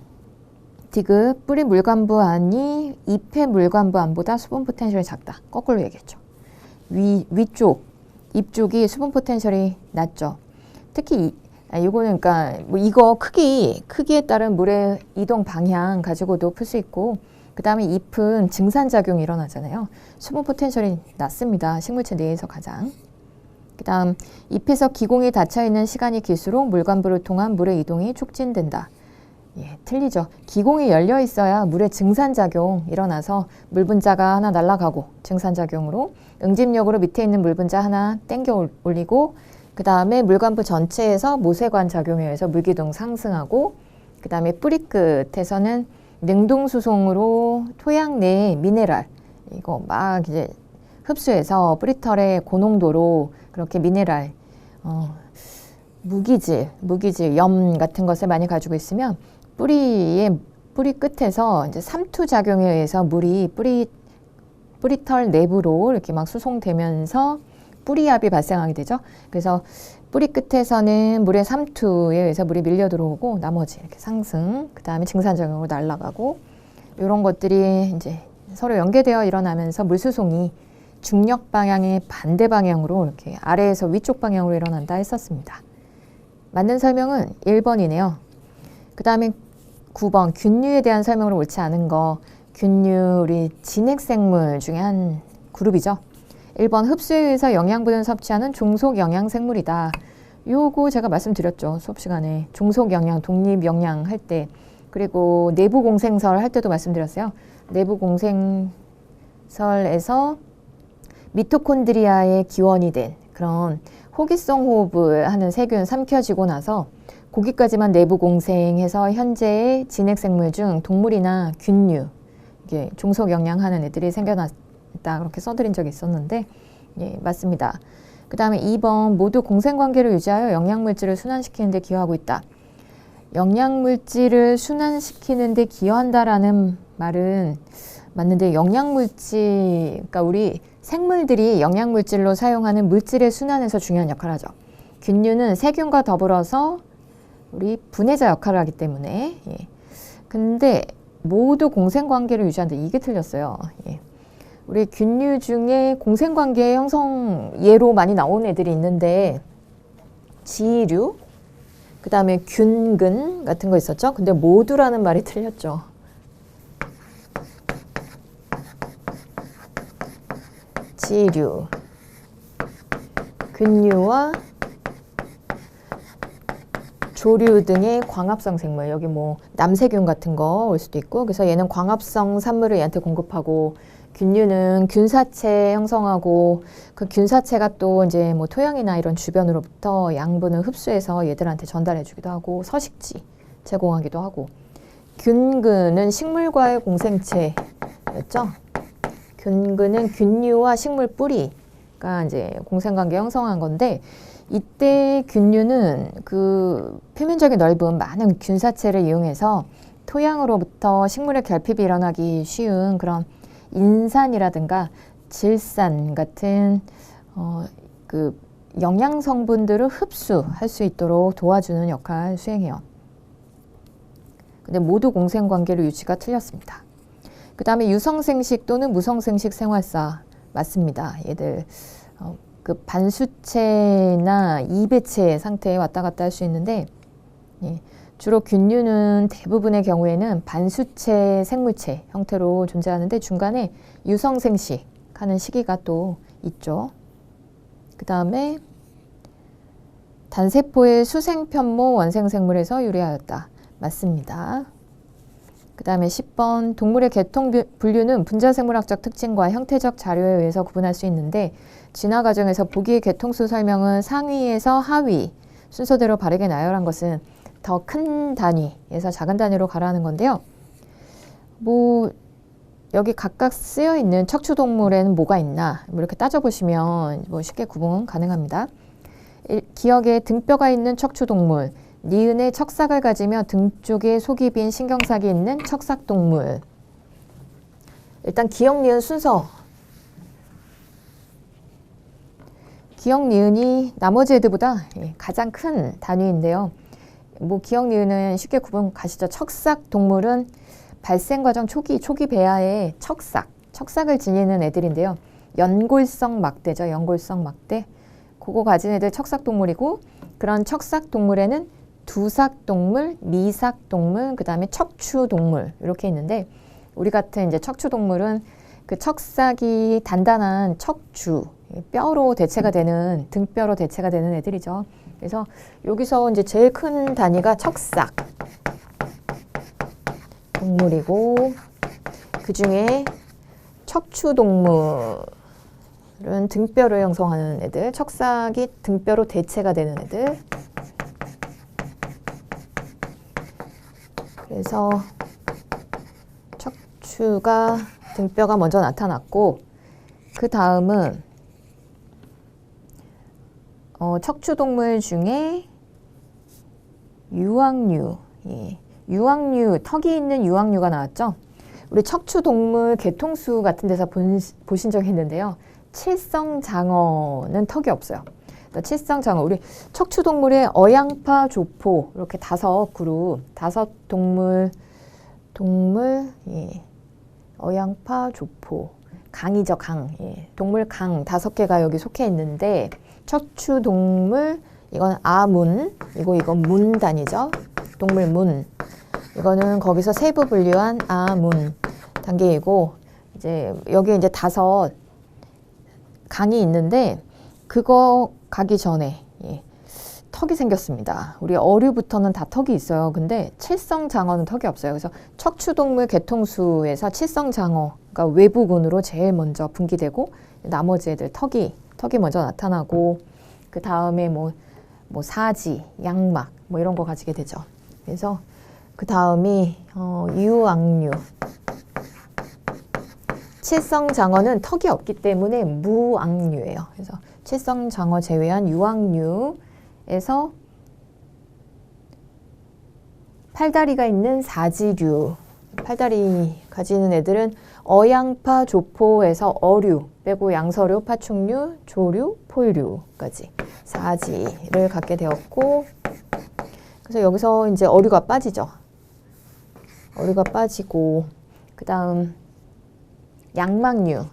디귿, 뿌리 물관부 안이 잎의 물관부 안보다 수분 포텐셜이 작다. 거꾸로 얘기했죠. 위쪽, 잎 쪽이 수분 포텐셜이 낮죠. 특히 이거는 그러니까 뭐 이거 크기에 따른 물의 이동 방향 가지고도 풀 수 있고, 그 다음에 잎은 증산작용이 일어나잖아요. 수분 포텐셜이 낮습니다. 식물체 내에서 가장. 그 다음 잎에서 기공이 닫혀있는 시간이 길수록 물관부를 통한 물의 이동이 촉진된다. 예, 틀리죠. 기공이 열려 있어야 물의 증산작용 일어나서 물 분자가 하나 날아가고, 증산작용으로 응집력으로 밑에 있는 물 분자 하나 땡겨 올리고, 그 다음에 물관부 전체에서 모세관 작용에 의해서 물기둥 상승하고, 그 다음에 뿌리 끝에서는 능동수송으로 토양 내의 미네랄, 이거 막 이제 흡수해서 뿌리털의 고농도로 그렇게 미네랄, 무기질, 염 같은 것을 많이 가지고 있으면 뿌리 끝에서 이제 삼투 작용에 의해서 물이 뿌리털 내부로 이렇게 막 수송되면서 뿌리압이 발생하게 되죠. 그래서 뿌리 끝에서는 물의 삼투에 의해서 물이 밀려 들어오고, 나머지 이렇게 상승, 그 다음에 증산작용으로 날아가고, 이런 것들이 이제 서로 연계되어 일어나면서 물 수송이 중력 방향의 반대 방향으로 이렇게 아래에서 위쪽 방향으로 일어난다 했었습니다. 맞는 설명은 1번이네요. 그 다음에 9번, 균류에 대한 설명으로 옳지 않은 거. 균류, 우리 진핵생물 중에 한 그룹이죠. 1번, 흡수에 의해서 영양분을 섭취하는 종속영양생물이다. 요거 제가 말씀드렸죠. 수업 시간에. 종속영양, 독립영양 할 때. 그리고 내부공생설 할 때도 말씀드렸어요. 내부공생설에서 미토콘드리아의 기원이 된 그런 호기성 호흡을 하는 세균 삼켜지고 나서 거기까지만 내부 공생해서 현재의 진핵생물 중 동물이나 균류, 이게 종속 영양하는 애들이 생겨났다, 그렇게 써드린 적이 있었는데, 예, 맞습니다. 그 다음에 2번, 모두 공생관계를 유지하여 영양물질을 순환시키는 데 기여하고 있다. 영양물질을 순환시키는 데 기여한다라는 말은 맞는데, 영양물질, 그러니까 우리 생물들이 영양물질로 사용하는 물질의 순환에서 중요한 역할을 하죠. 균류는 세균과 더불어서 우리 분해자 역할을 하기 때문에. 예. 근데 모두 공생관계를 유지한다. 이게 틀렸어요. 예. 우리 균류 중에 공생관계 형성 예로 많이 나온 애들이 있는데, 지류, 그 다음에 균근 같은 거 있었죠. 근데 모두라는 말이 틀렸죠. 지류, 균류와 조류 등의 광합성 생물, 여기 뭐 남세균 같은 거 올 수도 있고, 그래서 얘는 광합성 산물을 얘한테 공급하고, 균류는 균사체 형성하고, 그 균사체가 또 이제 뭐 토양이나 이런 주변으로부터 양분을 흡수해서 얘들한테 전달해 주기도 하고, 서식지 제공하기도 하고, 균근은 식물과의 공생체였죠. 균근은 균류와 식물 뿌리가 이제 공생관계 형성한 건데, 이때 균류는 그 표면적인 넓은 많은 균사체를 이용해서 토양으로부터 식물의 결핍이 일어나기 쉬운 그런 인산이라든가 질산 같은 그 영양 성분들을 흡수할 수 있도록 도와주는 역할을 수행해요. 근데 모두 공생관계를 유지가 틀렸습니다. 그 다음에 유성생식 또는 무성생식 생활사 맞습니다. 얘들 그 반수체나 이배체 상태에 왔다 갔다 할 수 있는데, 예, 주로 균류는 대부분의 경우에는 반수체 생물체 형태로 존재하는데 중간에 유성생식 하는 시기가 또 있죠. 그 다음에 단세포의 수생편모 원생생물에서 유래하였다. 맞습니다. 그 다음에 10번, 동물의 계통 분류는 분자생물학적 특징과 형태적 자료에 의해서 구분할 수 있는데, 진화 과정에서 보기의 계통수 설명은 상위에서 하위 순서대로 바르게 나열한 것은 더 큰 단위에서 작은 단위로 가라는 건데요. 뭐 여기 각각 쓰여 있는 척추동물에는 뭐가 있나 뭐 이렇게 따져보시면 뭐 쉽게 구분 가능합니다. 기역에 등뼈가 있는 척추동물, 니은의 척삭을 가지며 등 쪽에 속이 빈 신경삭이 있는 척삭동물. 일단 기역, 니은 순서. 기역, 니은이 나머지 애들보다 가장 큰 단위인데요. 뭐 기역, 니은은 쉽게 구분 가시죠. 척삭동물은 발생 과정 초기 배아에 척삭을 지니는 애들인데요. 연골성 막대죠. 연골성 막대. 그거 가진 애들 척삭동물이고, 그런 척삭동물에는 두삭동물, 미삭동물, 그 다음에 척추동물 이렇게 있는데, 우리 같은 이제 척추동물은 그 척삭이 단단한 척추, 뼈로 대체가 되는, 등뼈로 대체가 되는 애들이죠. 그래서 여기서 이제 제일 큰 단위가 척삭 동물이고, 그 중에 척추동물은 등뼈를 형성하는 애들, 척삭이 등뼈로 대체가 되는 애들. 그래서 척추가 등뼈가 먼저 나타났고, 그 다음은 척추동물 중에 유황류, 유황류, 턱이 있는 유황류가 나왔죠. 우리 척추동물 개통수 같은 데서 보신 적이 있는데요. 칠성장어는 턱이 없어요. 칠성장어, 우리 척추동물의 어양파, 조포 이렇게 5그룹, 5동물, 어양파, 조포, 강이죠, 강. 동물 강 5개가 여기 속해 있는데, 척추동물, 이건 아문, 이건 문단이죠. 동물 문. 이거는 거기서 세부 분류한 아문 단계이고, 이제 여기 이제 5 강이 있는데, 그거 가기 전에 턱이 생겼습니다. 우리 어류부터는 다 턱이 있어요. 근데 칠성장어는 턱이 없어요. 그래서 척추동물 개통수에서 칠성장어가 외부군으로 제일 먼저 분기되고, 나머지 애들 턱이 먼저 나타나고, 그 다음에 뭐 사지, 양막 뭐 이런 거 가지게 되죠. 그래서 그 다음이 유황류. 칠성장어는 턱이 없기 때문에 무악류예요. 그래서 칠성장어 제외한 유황류에서 팔다리가 있는 사지류. 팔다리 가지는 애들은 어양파, 조포에서 어류 빼고 양서류, 파충류, 조류, 포유류까지 사지를 갖게 되었고, 그래서 여기서 이제 어류가 빠지죠. 어류가 빠지고, 그 다음 양막류.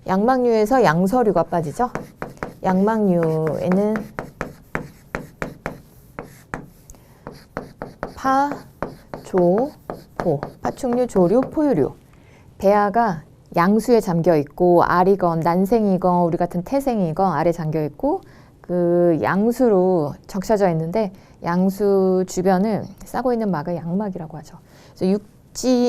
양막류에서 양서류가 빠지죠. 양막류에는 파, 조, 포, 파충류, 조류, 포유류. 배아가 양수에 잠겨 있고, 알이건 난생이건 우리 같은 태생이건 알에 잠겨 있고, 그 양수로 적셔져 있는데, 양수 주변을 싸고 있는 막을 양막이라고 하죠. 그래서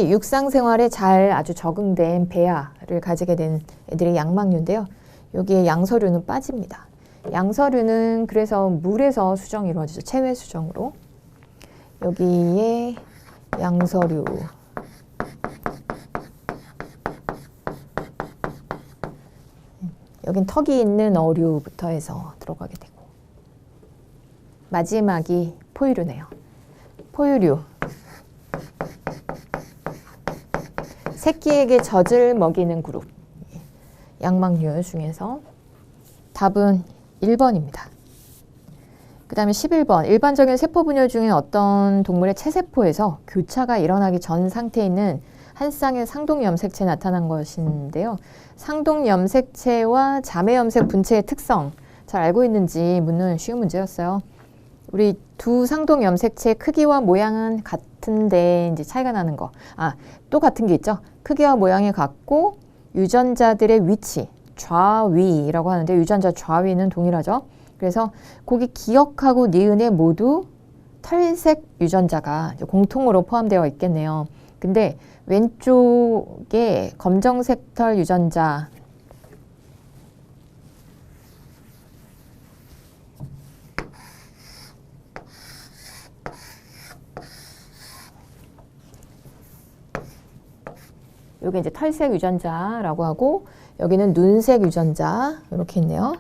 육상 생활에 잘 아주 적응된 배아를 가지게 된 애들이 양막류인데요. 여기에 양서류는 빠집니다. 양서류는 그래서 물에서 수정이 이루어지죠. 체외 수정으로. 여기에 양서류. 여긴 턱이 있는 어류부터 해서 들어가게 되고, 마지막이 포유류네요. 포유류. 새끼에게 젖을 먹이는 그룹. 양막류 중에서 답은 1번입니다. 그 다음에 11번. 일반적인 세포 분열 중에 어떤 동물의 체세포에서 교차가 일어나기 전 상태에 있는 한 쌍의 상동염색체 나타난 것인데요. 상동염색체와 자매염색 분체의 특성 잘 알고 있는지 묻는 쉬운 문제였어요. 우리 두 상동염색체의 크기와 모양은 같은데 이제 차이가 나는 거. 또 같은 게 있죠. 크기와 모양이 같고 유전자들의 위치, 좌위라고 하는데 유전자 좌위는 동일하죠. 그래서 거기 기역하고 니은에 모두 털색 유전자가 공통으로 포함되어 있겠네요. 근데 왼쪽에 검정색 털 유전자, 여기 이제 털색 유전자라고 하고 여기는 눈색 유전자 이렇게 있네요.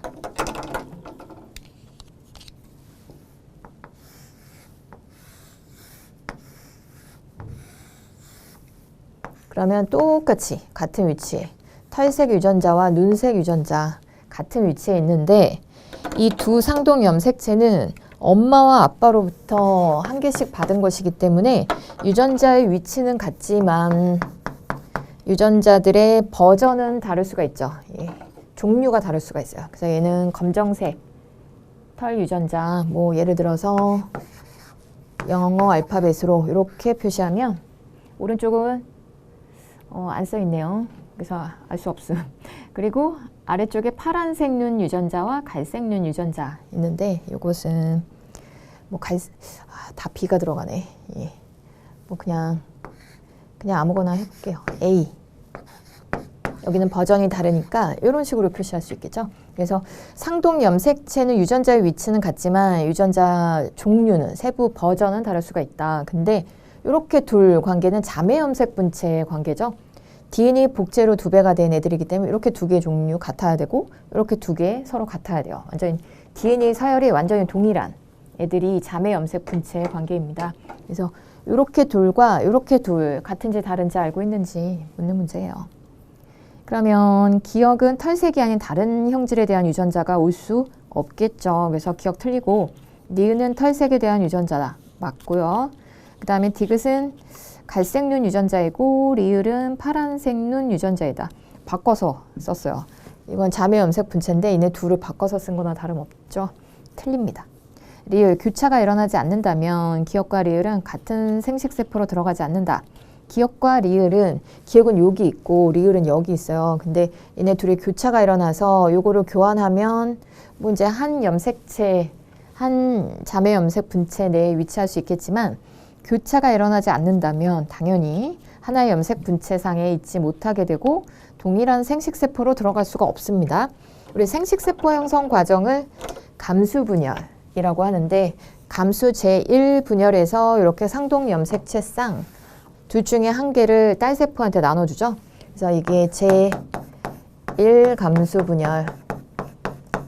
그러면 똑같이 같은 위치에 털색 유전자와 눈색 유전자 같은 위치에 있는데 이 두 상동 염색체는 엄마와 아빠로부터 한 개씩 받은 것이기 때문에 유전자의 위치는 같지만 유전자들의 버전은 다를 수가 있죠. 예, 종류가 다를 수가 있어요. 그래서 얘는 검정색 털 유전자, 뭐 예를 들어서 영어 알파벳으로 이렇게 표시하면 오른쪽은 안 써 있네요. 그래서 알 수 없음. 그리고 아래쪽에 파란색 눈 유전자와 갈색 눈 유전자 있는데 이것은 뭐 다 B가 들어가네. 예. 뭐 그냥 아무거나 해볼게요. A. 여기는 버전이 다르니까 이런 식으로 표시할 수 있겠죠. 그래서 상동 염색체는 유전자의 위치는 같지만 유전자 종류는 세부 버전은 다를 수가 있다. 근데 이렇게 둘 관계는 자매 염색 분체의 관계죠. DNA 복제로 2배가 된 애들이기 때문에 이렇게 두 개의 종류 같아야 되고 이렇게 두 개 서로 같아야 돼요. 완전히 DNA 서열이 완전히 동일한 애들이 자매 염색 분체의 관계입니다. 그래서 이렇게 둘과 이렇게 둘 같은지 다른지 알고 있는지 묻는 문제예요. 그러면 기억은 털색이 아닌 다른 형질에 대한 유전자가 올 수 없겠죠. 그래서 기억 틀리고 니은은 털색에 대한 유전자다. 맞고요. 그 다음에 디귿은 갈색 눈 유전자이고 리을은 파란색 눈 유전자이다. 바꿔서 썼어요. 이건 자매 염색 분체인데 이네 둘을 바꿔서 쓴 거나 다름없죠. 틀립니다. 리을, 교차가 일어나지 않는다면 기억과 리을은 같은 생식세포로 들어가지 않는다. 기억과 리을은, 기억은 여기 있고 리을은 여기 있어요. 근데 얘네 둘이 교차가 일어나서 요거를 교환하면 뭐 이제 한 염색체, 한 자매 염색 분체 내에 위치할 수 있겠지만 교차가 일어나지 않는다면 당연히 하나의 염색 분체상에 있지 못하게 되고 동일한 생식세포로 들어갈 수가 없습니다. 우리 생식세포 형성 과정을 감수분열이라고 하는데 감수 제1분열에서 이렇게 상동 염색체 쌍 둘 중에 한 개를 딸세포한테 나눠주죠. 그래서 이게 제1 감수분열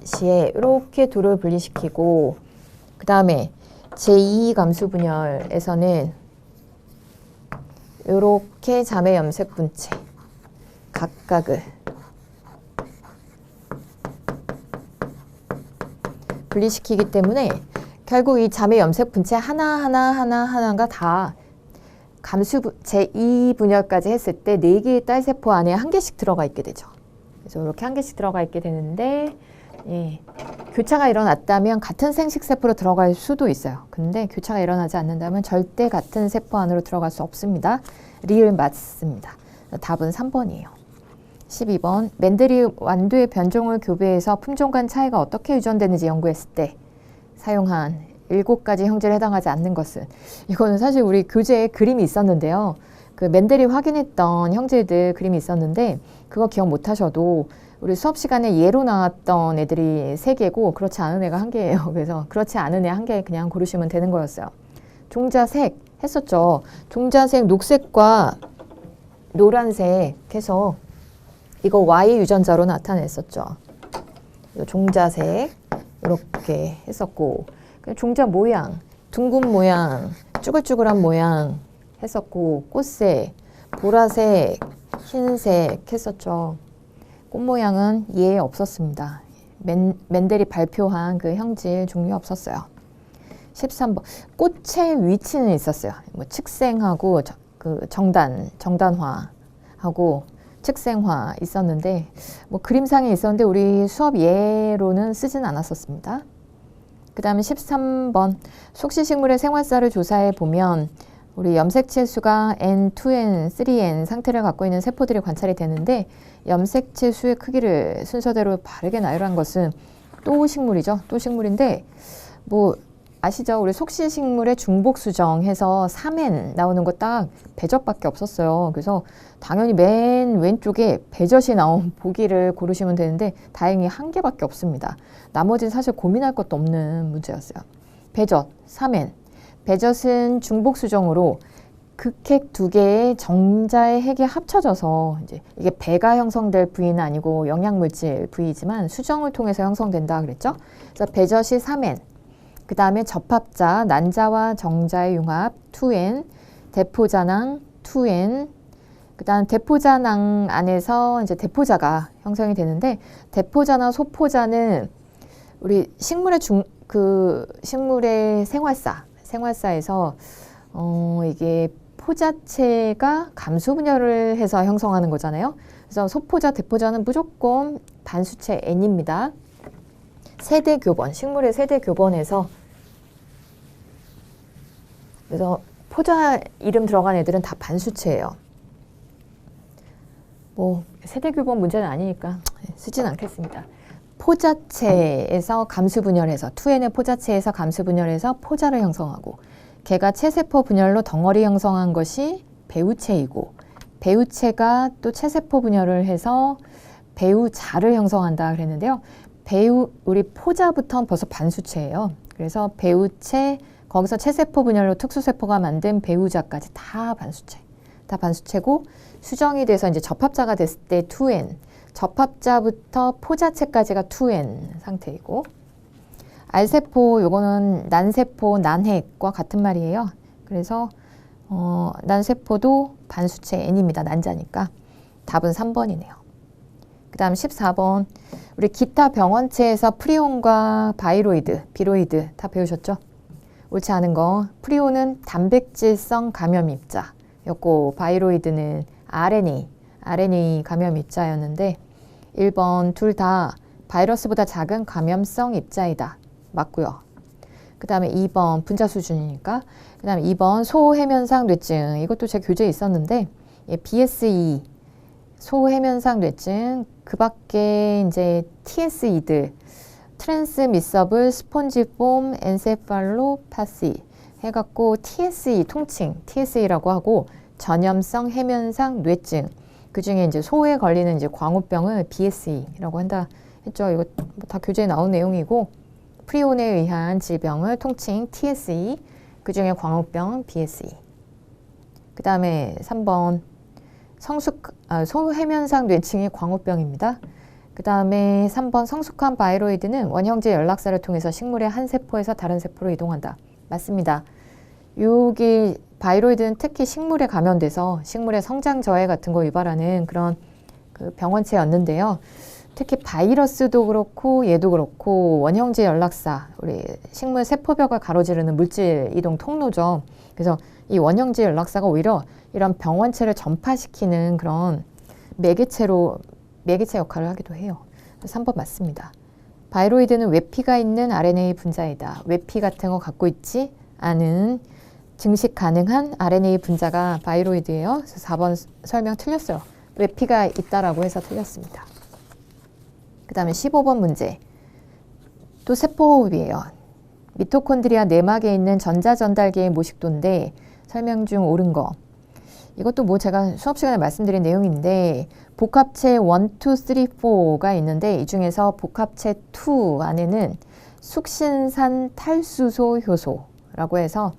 시에 이렇게 둘을 분리시키고 그 다음에 제2 감수분열에서는 이렇게 자매 염색 분체 각각을 분리시키기 때문에 결국 이 자매 염색 분체 하나가 다 감수 제2분열까지 했을 때 4개의 딸세포 안에 한 개씩 들어가 있게 되죠. 그래서 이렇게 한 개씩 들어가 있게 되는데 예, 교차가 일어났다면 같은 생식세포로 들어갈 수도 있어요. 근데 교차가 일어나지 않는다면 절대 같은 세포 안으로 들어갈 수 없습니다. 리을 맞습니다. 답은 3번이에요. 12번 맨델이 완두의 변종을 교배해서 품종 간 차이가 어떻게 유전되는지 연구했을 때 사용한 7가지 형질에 해당하지 않는 것은 이거는 사실 우리 교재에 그림이 있었는데요. 그 맨델이 확인했던 형질들 그림이 있었는데 그거 기억 못 하셔도 우리 수업 시간에 예로 나왔던 애들이 3개고 그렇지 않은 애가 1개예요. 그래서 그렇지 않은 애 1개 그냥 고르시면 되는 거였어요. 종자색 했었죠. 종자색 녹색과 노란색 해서 이거 Y 유전자로 나타냈었죠. 종자색 이렇게 했었고 종자 모양, 둥근 모양, 쭈글쭈글한 모양 했었고 꽃색, 보라색, 흰색 했었죠. 꽃 모양은 예 없었습니다. 맨델이 발표한 그 형질 종류 없었어요. 13번 꽃의 위치는 있었어요. 뭐 측생하고 그 정단화하고 측생화 있었는데 뭐 그림상에 있었는데 우리 수업 예로는 쓰진 않았었습니다. 그 다음에 13번 속시식물의 생활사를 조사해 보면 우리 염색체 수가 N, 2N, 3N 상태를 갖고 있는 세포들이 관찰이 되는데 염색체 수의 크기를 순서대로 바르게 나열한 것은 또 식물이죠. 또 식물인데 뭐 아시죠? 우리 속시식물의 중복수정 해서 3N 나오는 거 딱 배젖밖에 없었어요. 그래서 당연히 맨 왼쪽에 배젖이 나온 보기를 고르시면 되는데 다행히 1개밖에 없습니다. 나머지는 사실 고민할 것도 없는 문제였어요. 배젖, 3N. 배젖은 중복수정으로 극핵 두 개의 정자의 핵이 합쳐져서 이제 이게 배가 형성될 부위는 아니고 영양물질 부위지만 수정을 통해서 형성된다 그랬죠. 그래서 배젖이 3N, 그 다음에 접합자 난자와 정자의 융합 2N, 대포자낭 2N, 그 다음 대포자낭 안에서 이제 대포자가 형성이 되는데, 대포자나 소포자는 우리 식물의 식물의 생활사에서 이게 포자체가 감수 분열을 해서 형성하는 거잖아요. 그래서 소포자, 대포자는 무조건 반수체 N입니다. 세대 교본, 식물의 세대 교본에서, 그래서 포자 이름 들어간 애들은 다 반수체예요. 뭐 세대 교본 문제는 아니니까 쓰진 않겠습니다. 포자체에서 감수 분열해서 2N의 포자체에서 감수 분열해서 포자를 형성하고, 걔가 체세포 분열로 덩어리 형성한 것이 배우체이고, 배우체가 또 체세포 분열을 해서 배우자를 형성한다 그랬는데요. 우리 포자부터는 벌써 반수체예요. 그래서 배우체, 거기서 체세포 분열로 특수세포가 만든 배우자까지 다 반수체고, 수정이 돼서 이제 접합자가 됐을 때 2N, 접합자부터 포자체까지가 2N 상태이고, 알세포, 요거는 난세포, 난핵과 같은 말이에요. 그래서 난세포도 반수체 N입니다. 난자니까. 답은 3번이네요. 그 다음 14번. 우리 기타 병원체에서 프리온과 바이로이드, 비로이드 다 배우셨죠? 옳지 않은 거. 프리온은 단백질성 감염 입자였고, 바이로이드는 RNA 감염 입자였는데, 1번 둘 다 바이러스보다 작은 감염성 입자이다. 맞고요. 그 다음에 2번 분자 수준이니까. 그 다음에 2번 소해면상 뇌증. 이것도 제 교재에 있었는데, BSE 소해면상 뇌증, 그 밖에 이제 TSE들, 트랜스미서블 스폰지폼 엔세팔로파시 해갖고 TSE 통칭 TSE라고 하고, 전염성 해면상 뇌증, 그 중에 이제 소에 걸리는 이제 광우병을 BSE라고 한다 했죠. 이거 다 교재에 나온 내용이고, 프리온에 의한 질병을 통칭 TSE, 그 중에 광우병 BSE. 그 다음에 3번 소해면상 뇌증이 광우병입니다. 그 다음에 3번 성숙한 바이로이드는 원형질 연락사를 통해서 식물의 한 세포에서 다른 세포로 이동한다. 맞습니다. 여기 바이로이드는 특히 식물에 감염돼서 식물의 성장 저해 같은 거 유발하는 그런 그 병원체였는데요. 특히 바이러스도 그렇고 얘도 그렇고 원형질 연락사, 우리 식물 세포벽을 가로지르는 물질 이동 통로죠. 그래서 이 원형질 연락사가 오히려 이런 병원체를 전파시키는 그런 매개체 역할을 하기도 해요. 3번 맞습니다. 바이로이드는 외피가 있는 RNA 분자이다. 외피 같은 거 갖고 있지 않은 증식 가능한 RNA 분자가 바이로이드예요. 그래서 4번 설명 틀렸어요. 외피가 있다라고 해서 틀렸습니다. 그 다음에 15번 문제. 또 세포호흡이에요. 미토콘드리아 내막에 있는 전자전달계의 모식도인데 설명 중 옳은 거. 이것도 뭐 제가 수업 시간에 말씀드린 내용인데, 복합체 1, 2, 3, 4가 있는데, 이 중에서 복합체 2 안에는 숙신산 탈수소 효소라고 해서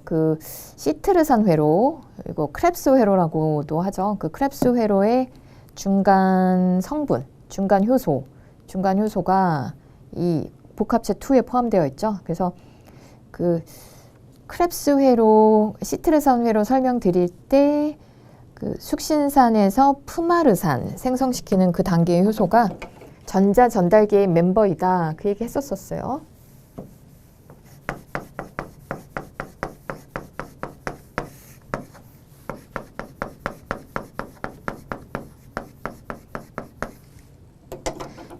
그 시트르산 회로, 이거 크랩스 회로라고도 하죠. 그 크랩스 회로의 중간 성분, 중간 효소가 이 복합체 2에 포함되어 있죠. 그래서 그 크랩스 회로, 시트르산 회로 설명드릴 때 그 숙신산에서 푸마르산 생성시키는 그 단계의 효소가 전자 전달계의 멤버이다. 그 얘기 했었어요.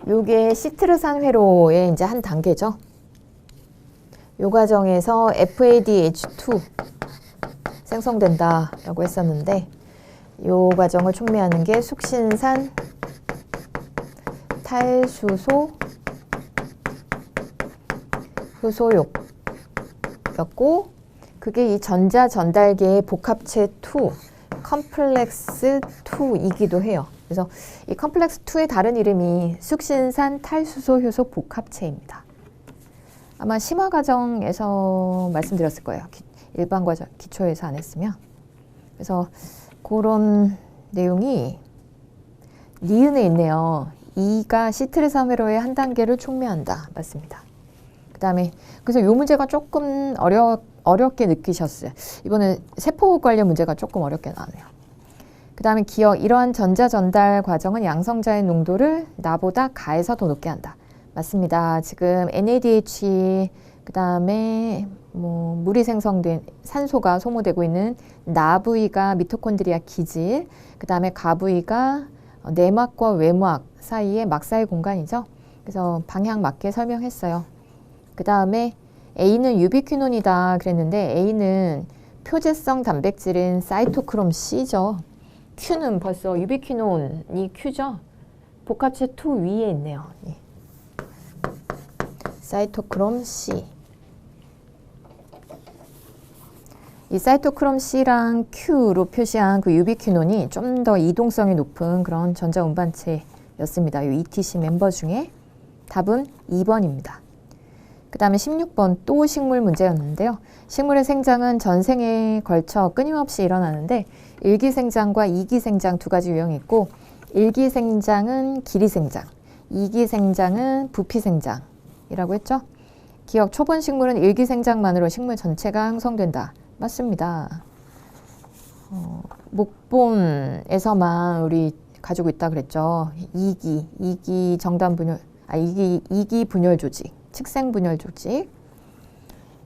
요게 시트르산 회로의 이제 한 단계죠. 요 과정에서 FADH2 생성된다라고 했었는데, 요 과정을 촉매하는 게 숙신산 탈수소 효소였고, 그게 이 전자 전달계의 복합체 2, 컴플렉스 2이기도 해요. 그래서 이 컴플렉스 2의 다른 이름이 숙신산 탈수소 효소 복합체입니다. 아마 심화 과정에서 말씀드렸을 거예요. 일반 과정 기초에서 안 했으면. 그래서 그런 내용이 니은에 있네요. 이가 시트레스 회로의 한 단계를 촉매한다. 맞습니다. 그 다음에 그래서 이 문제가 조금 어렵게 느끼셨어요. 이번에 세포 관련 문제가 조금 어렵게 나왔네요. 그 다음에 기억, 이러한 전자 전달 과정은 양성자의 농도를 나보다 가해서 더 높게 한다. 맞습니다. 지금 NADH, 그 다음에 뭐 물이 생성된 산소가 소모되고 있는 나 부위가 미토콘드리아 기질, 그 다음에 가 부위가 내막과 외막 사이의 막 사이 공간이죠. 그래서 방향 맞게 설명했어요. 그 다음에 A는 유비퀴논이다 그랬는데 A는 표재성 단백질인 사이토크롬 C죠. Q는 벌써 유비퀴논이 Q죠. 복합체 2 위에 있네요. 예. 사이토크롬 C. 이 사이토크롬 C랑 Q로 표시한 그 유비퀴논이 좀 더 이동성이 높은 그런 전자 운반체였습니다. 이 ETC 멤버 중에 답은 2번입니다. 그 다음에 16번 또 식물 문제였는데요. 식물의 생장은 전생에 걸쳐 끊임없이 일어나는데 일기생장과 이기생장 두 가지 유형이 있고 일기생장은 길이생장, 이기생장은 부피생장이라고 했죠. 기억, 초본 식물은 일기생장만으로 식물 전체가 형성된다. 맞습니다. 목본에서만 우리 가지고 있다 그랬죠. 이기 정단 분열, 이기 분열 조직, 측생 분열 조직.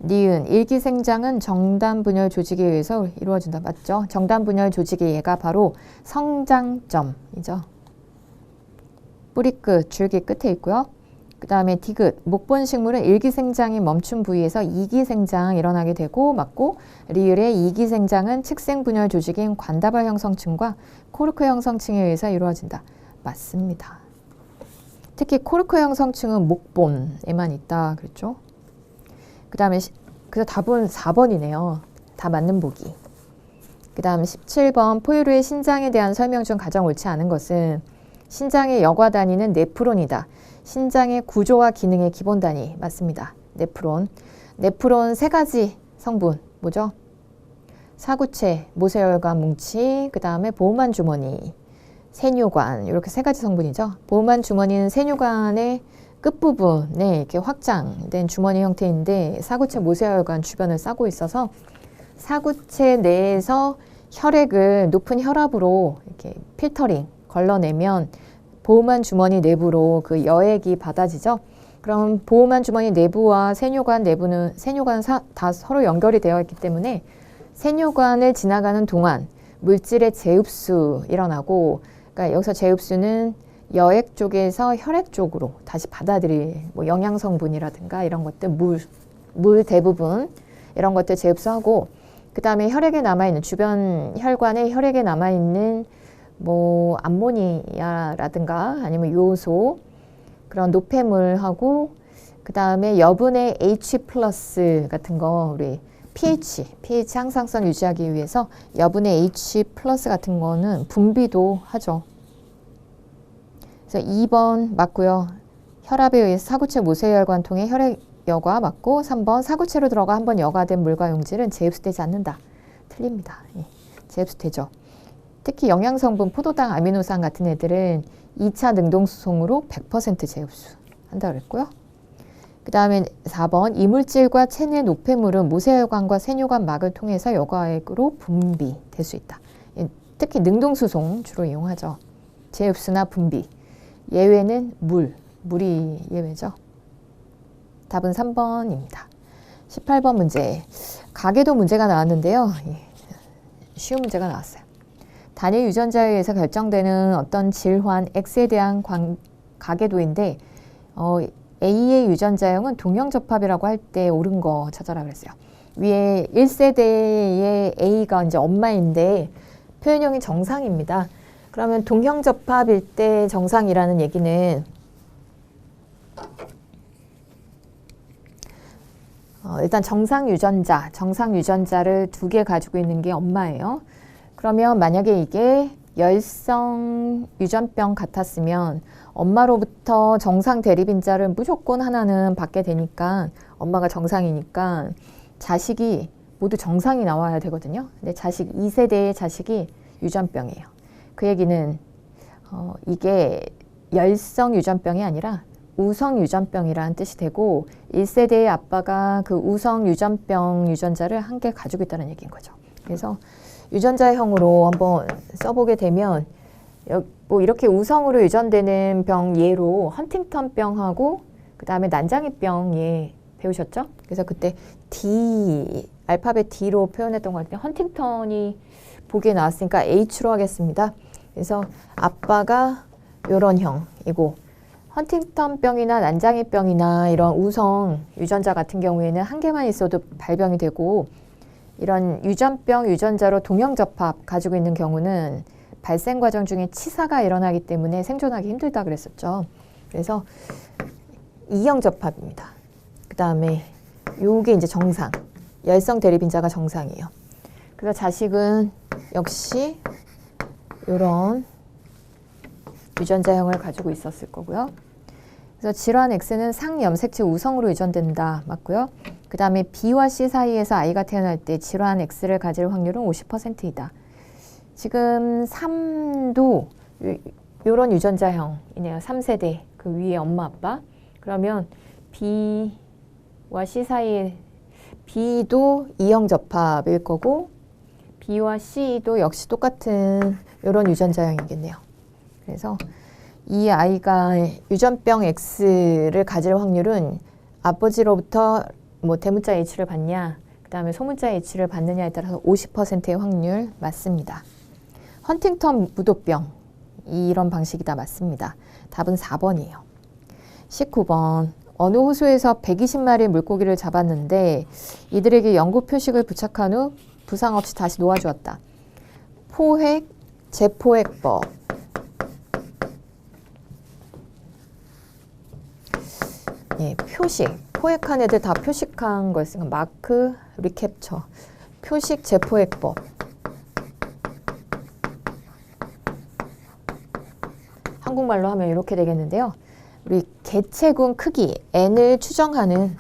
니은, 일기생장은 정단 분열 조직에 의해서 이루어진다. 맞죠? 정단 분열 조직의 얘가 바로 성장점이죠. 뿌리끝, 줄기 끝에 있고요. 그 다음에 디귿, 목본 식물은 일기생장이 멈춘 부위에서 이기생장 일어나게 되고 맞고, 리을의 이기생장은 측생 분열 조직인 관다발 형성층과 코르크 형성층에 의해서 이루어진다. 맞습니다. 특히 코르크 형성층은 목본에만 있다 그랬죠. 그 다음에 그래서 답은 4번이네요. 다 맞는 보기. 그 다음 17번 포유류의 신장에 대한 설명 중 가장 옳지 않은 것은 신장의 여과 단위는 네프론이다. 신장의 구조와 기능의 기본 단위. 맞습니다. 네프론. 네프론 세 가지 성분 뭐죠? 사구체, 모세혈관 뭉치, 그 다음에 보호막 주머니, 세뇨관, 이렇게 세 가지 성분이죠. 보호막 주머니는 세뇨관의 끝부분에 이렇게 확장된 주머니 형태인데 사구체 모세혈관 주변을 싸고 있어서 사구체 내에서 혈액을 높은 혈압으로 이렇게 필터링 걸러내면 보호막 주머니 내부로 그 여액이 받아지죠. 그럼 보호막 주머니 내부와 세뇨관 내부는 세뇨관 다 서로 연결이 되어 있기 때문에 세뇨관을 지나가는 동안 물질의 재흡수 일어나고, 그러니까 여기서 재흡수는 여액 쪽에서 혈액 쪽으로 다시 받아들일 뭐 영양 성분이라든가 이런 것들, 물 대부분 이런 것들 재흡수하고, 그 다음에 혈액에 남아있는 주변 혈관에 혈액에 남아있는 뭐 암모니아라든가 아니면 요소 그런 노폐물하고, 그 다음에 여분의 H 플러스 같은 거, 우리 pH 항상성 유지하기 위해서 여분의 H 플러스 같은 거는 분비도 하죠. 그래서 2번 맞고요. 혈압에 의해서 사구체 모세혈관 통해 혈액 여과 맞고, 3번 사구체로 들어가 한번 여과된 물과 용질은 재흡수되지 않는다. 틀립니다. 예, 재흡수되죠. 특히 영양성분, 포도당, 아미노산 같은 애들은 2차 능동수송으로 100% 재흡수한다고 그랬고요. 그 다음에 4번 이물질과 체내 노폐물은 모세혈관과 세뇨관 막을 통해서 여과액으로 분비될 수 있다. 특히 능동수송 주로 이용하죠. 재흡수나 분비. 예외는 물이 예외죠. 답은 3번입니다. 18번 문제. 가계도 문제가 나왔는데요. 쉬운 문제가 나왔어요. 단일 유전자에 의해서 결정되는 어떤 질환 X에 대한 가계도인데 A의 유전자형은 동형접합이라고 할 때 옳은 거 찾아라 그랬어요. 위에 1세대의 A가 이제 엄마인데 표현형이 정상입니다. 그러면 동형접합일 때 정상이라는 얘기는 일단 정상 유전자를 2개 가지고 있는 게 엄마예요. 그러면 만약에 이게 열성 유전병 같았으면 엄마로부터 정상 대립인자를 무조건 하나는 받게 되니까, 엄마가 정상이니까 자식이 모두 정상이 나와야 되거든요. 근데 자식 2세대의 자식이 유전병이에요. 그 얘기는 이게 열성 유전병이 아니라 우성 유전병이라는 뜻이 되고 1세대의 아빠가 그 우성 유전병 유전자를 한 개 가지고 있다는 얘기인 거죠. 그래서 유전자형으로 한번 써보게 되면 뭐 이렇게 우성으로 유전되는 병 예로 헌팅턴병하고 그 다음에 난장이병 예 배우셨죠? 그래서 그때 D 알파벳 D로 표현했던 것 같은데 헌팅턴이 보기에 나왔으니까 H로 하겠습니다. 그래서 아빠가 요런 형이고 헌팅턴병이나 난장이병이나 이런 우성 유전자 같은 경우에는 한 개만 있어도 발병이 되고 이런 유전병 유전자로 동형접합 가지고 있는 경우는 발생 과정 중에 치사가 일어나기 때문에 생존하기 힘들다 그랬었죠. 그래서 이형접합입니다. 그 다음에 요게 이제 정상. 열성 대립인자가 정상이에요. 그래서 자식은 역시 요런 유전자형을 가지고 있었을 거고요. 그래서 질환 X는 상염색체 우성으로 유전된다. 맞고요. 그 다음에 B와 C 사이에서 아이가 태어날 때 질환 X를 가질 확률은 50%이다. 지금 3도 요런 유전자형이네요. 3세대 그 위에 엄마 아빠. 그러면 B와 C 사이에 B도 이형 접합일 거고 B와 C도 역시 똑같은 요런 유전자형이겠네요. 그래서 이 아이가 유전병 X를 가질 확률은 아버지로부터 뭐 대문자 H를 받냐 그 다음에 소문자 H를 받느냐에 따라서 50%의 확률 맞습니다. 헌팅턴 무도병 이런 방식이 다 맞습니다. 답은 4번이에요. 19번 어느 호수에서 120마리의 물고기를 잡았는데 이들에게 연고 표식을 부착한 후 부상 없이 다시 놓아주었다. 포획, 재포획법. 예, 표식. 포획한 애들 다 표식한 거였으니까 마크, 리캡처. 표식, 재포획법. 한국말로 하면 이렇게 되겠는데요. 우리 개체군 크기 n을 추정하는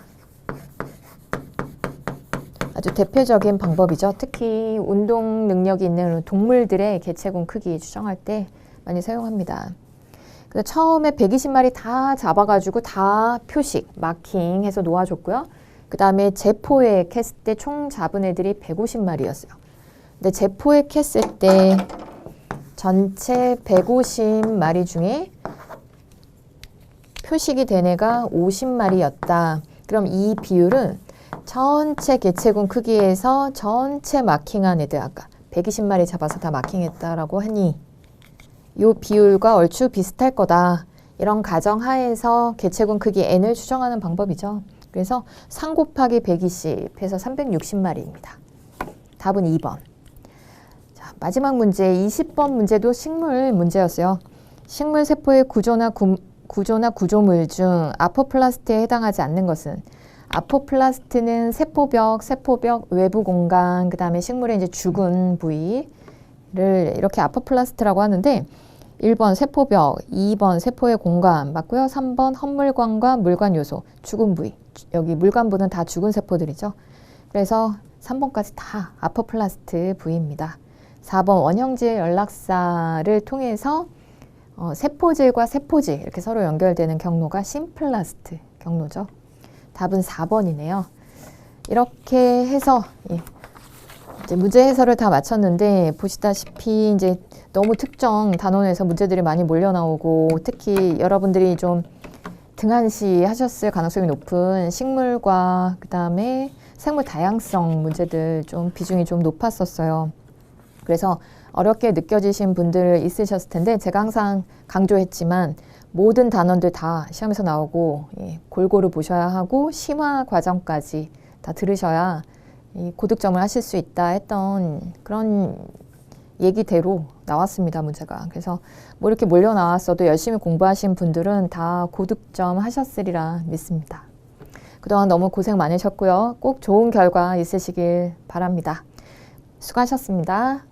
아주 대표적인 방법이죠. 특히 운동 능력이 있는 동물들의 개체군 크기 추정할 때 많이 사용합니다. 그래서 처음에 120마리 다 잡아가지고 다 표식, 마킹해서 놓아줬고요. 그 다음에 재포획했을 때 총 잡은 애들이 150마리였어요. 근데 재포획했을 때 전체 150마리 중에 표식이 된 애가 50마리였다. 그럼 이 비율은 전체 개체군 크기에서 전체 마킹한 애들 아까 120마리 잡아서 다 마킹했다라고 하니 이 비율과 얼추 비슷할 거다. 이런 가정하에서 개체군 크기 n을 추정하는 방법이죠. 그래서 3 곱하기 120 해서 360마리입니다. 답은 2번. 자, 마지막 문제 20번 문제도 식물 문제였어요. 식물 세포의 구조나 구조물 중 아포플라스트에 해당하지 않는 것은 아포플라스트는 세포벽 외부 공간, 그 다음에 식물의 이제 죽은 부위를 이렇게 아포플라스트라고 하는데 1번 세포벽, 2번 세포의 공간 맞고요. 3번 헛물관과 물관 요소, 죽은 부위. 여기 물관부는 다 죽은 세포들이죠. 그래서 3번까지 다 아포플라스트 부위입니다. 4번 원형질 연락사를 통해서 세포질과 세포질 이렇게 서로 연결되는 경로가 심플라스트 경로죠. 답은 4번이네요. 이렇게 해서 이제 문제 해설을 다 마쳤는데 보시다시피 이제 너무 특정 단원에서 문제들이 많이 몰려 나오고 특히 여러분들이 좀 등한시 하셨을 가능성이 높은 식물과 그 다음에 생물 다양성 문제들 좀 비중이 좀 높았었어요. 그래서 어렵게 느껴지신 분들 있으셨을 텐데 제가 항상 강조했지만 모든 단원들 다 시험에서 나오고 골고루 보셔야 하고 심화 과정까지 다 들으셔야 고득점을 하실 수 있다 했던 그런 얘기대로 나왔습니다, 문제가. 그래서 뭐 이렇게 몰려 나왔어도 열심히 공부하신 분들은 다 고득점 하셨으리라 믿습니다. 그동안 너무 고생 많으셨고요. 꼭 좋은 결과 있으시길 바랍니다. 수고하셨습니다.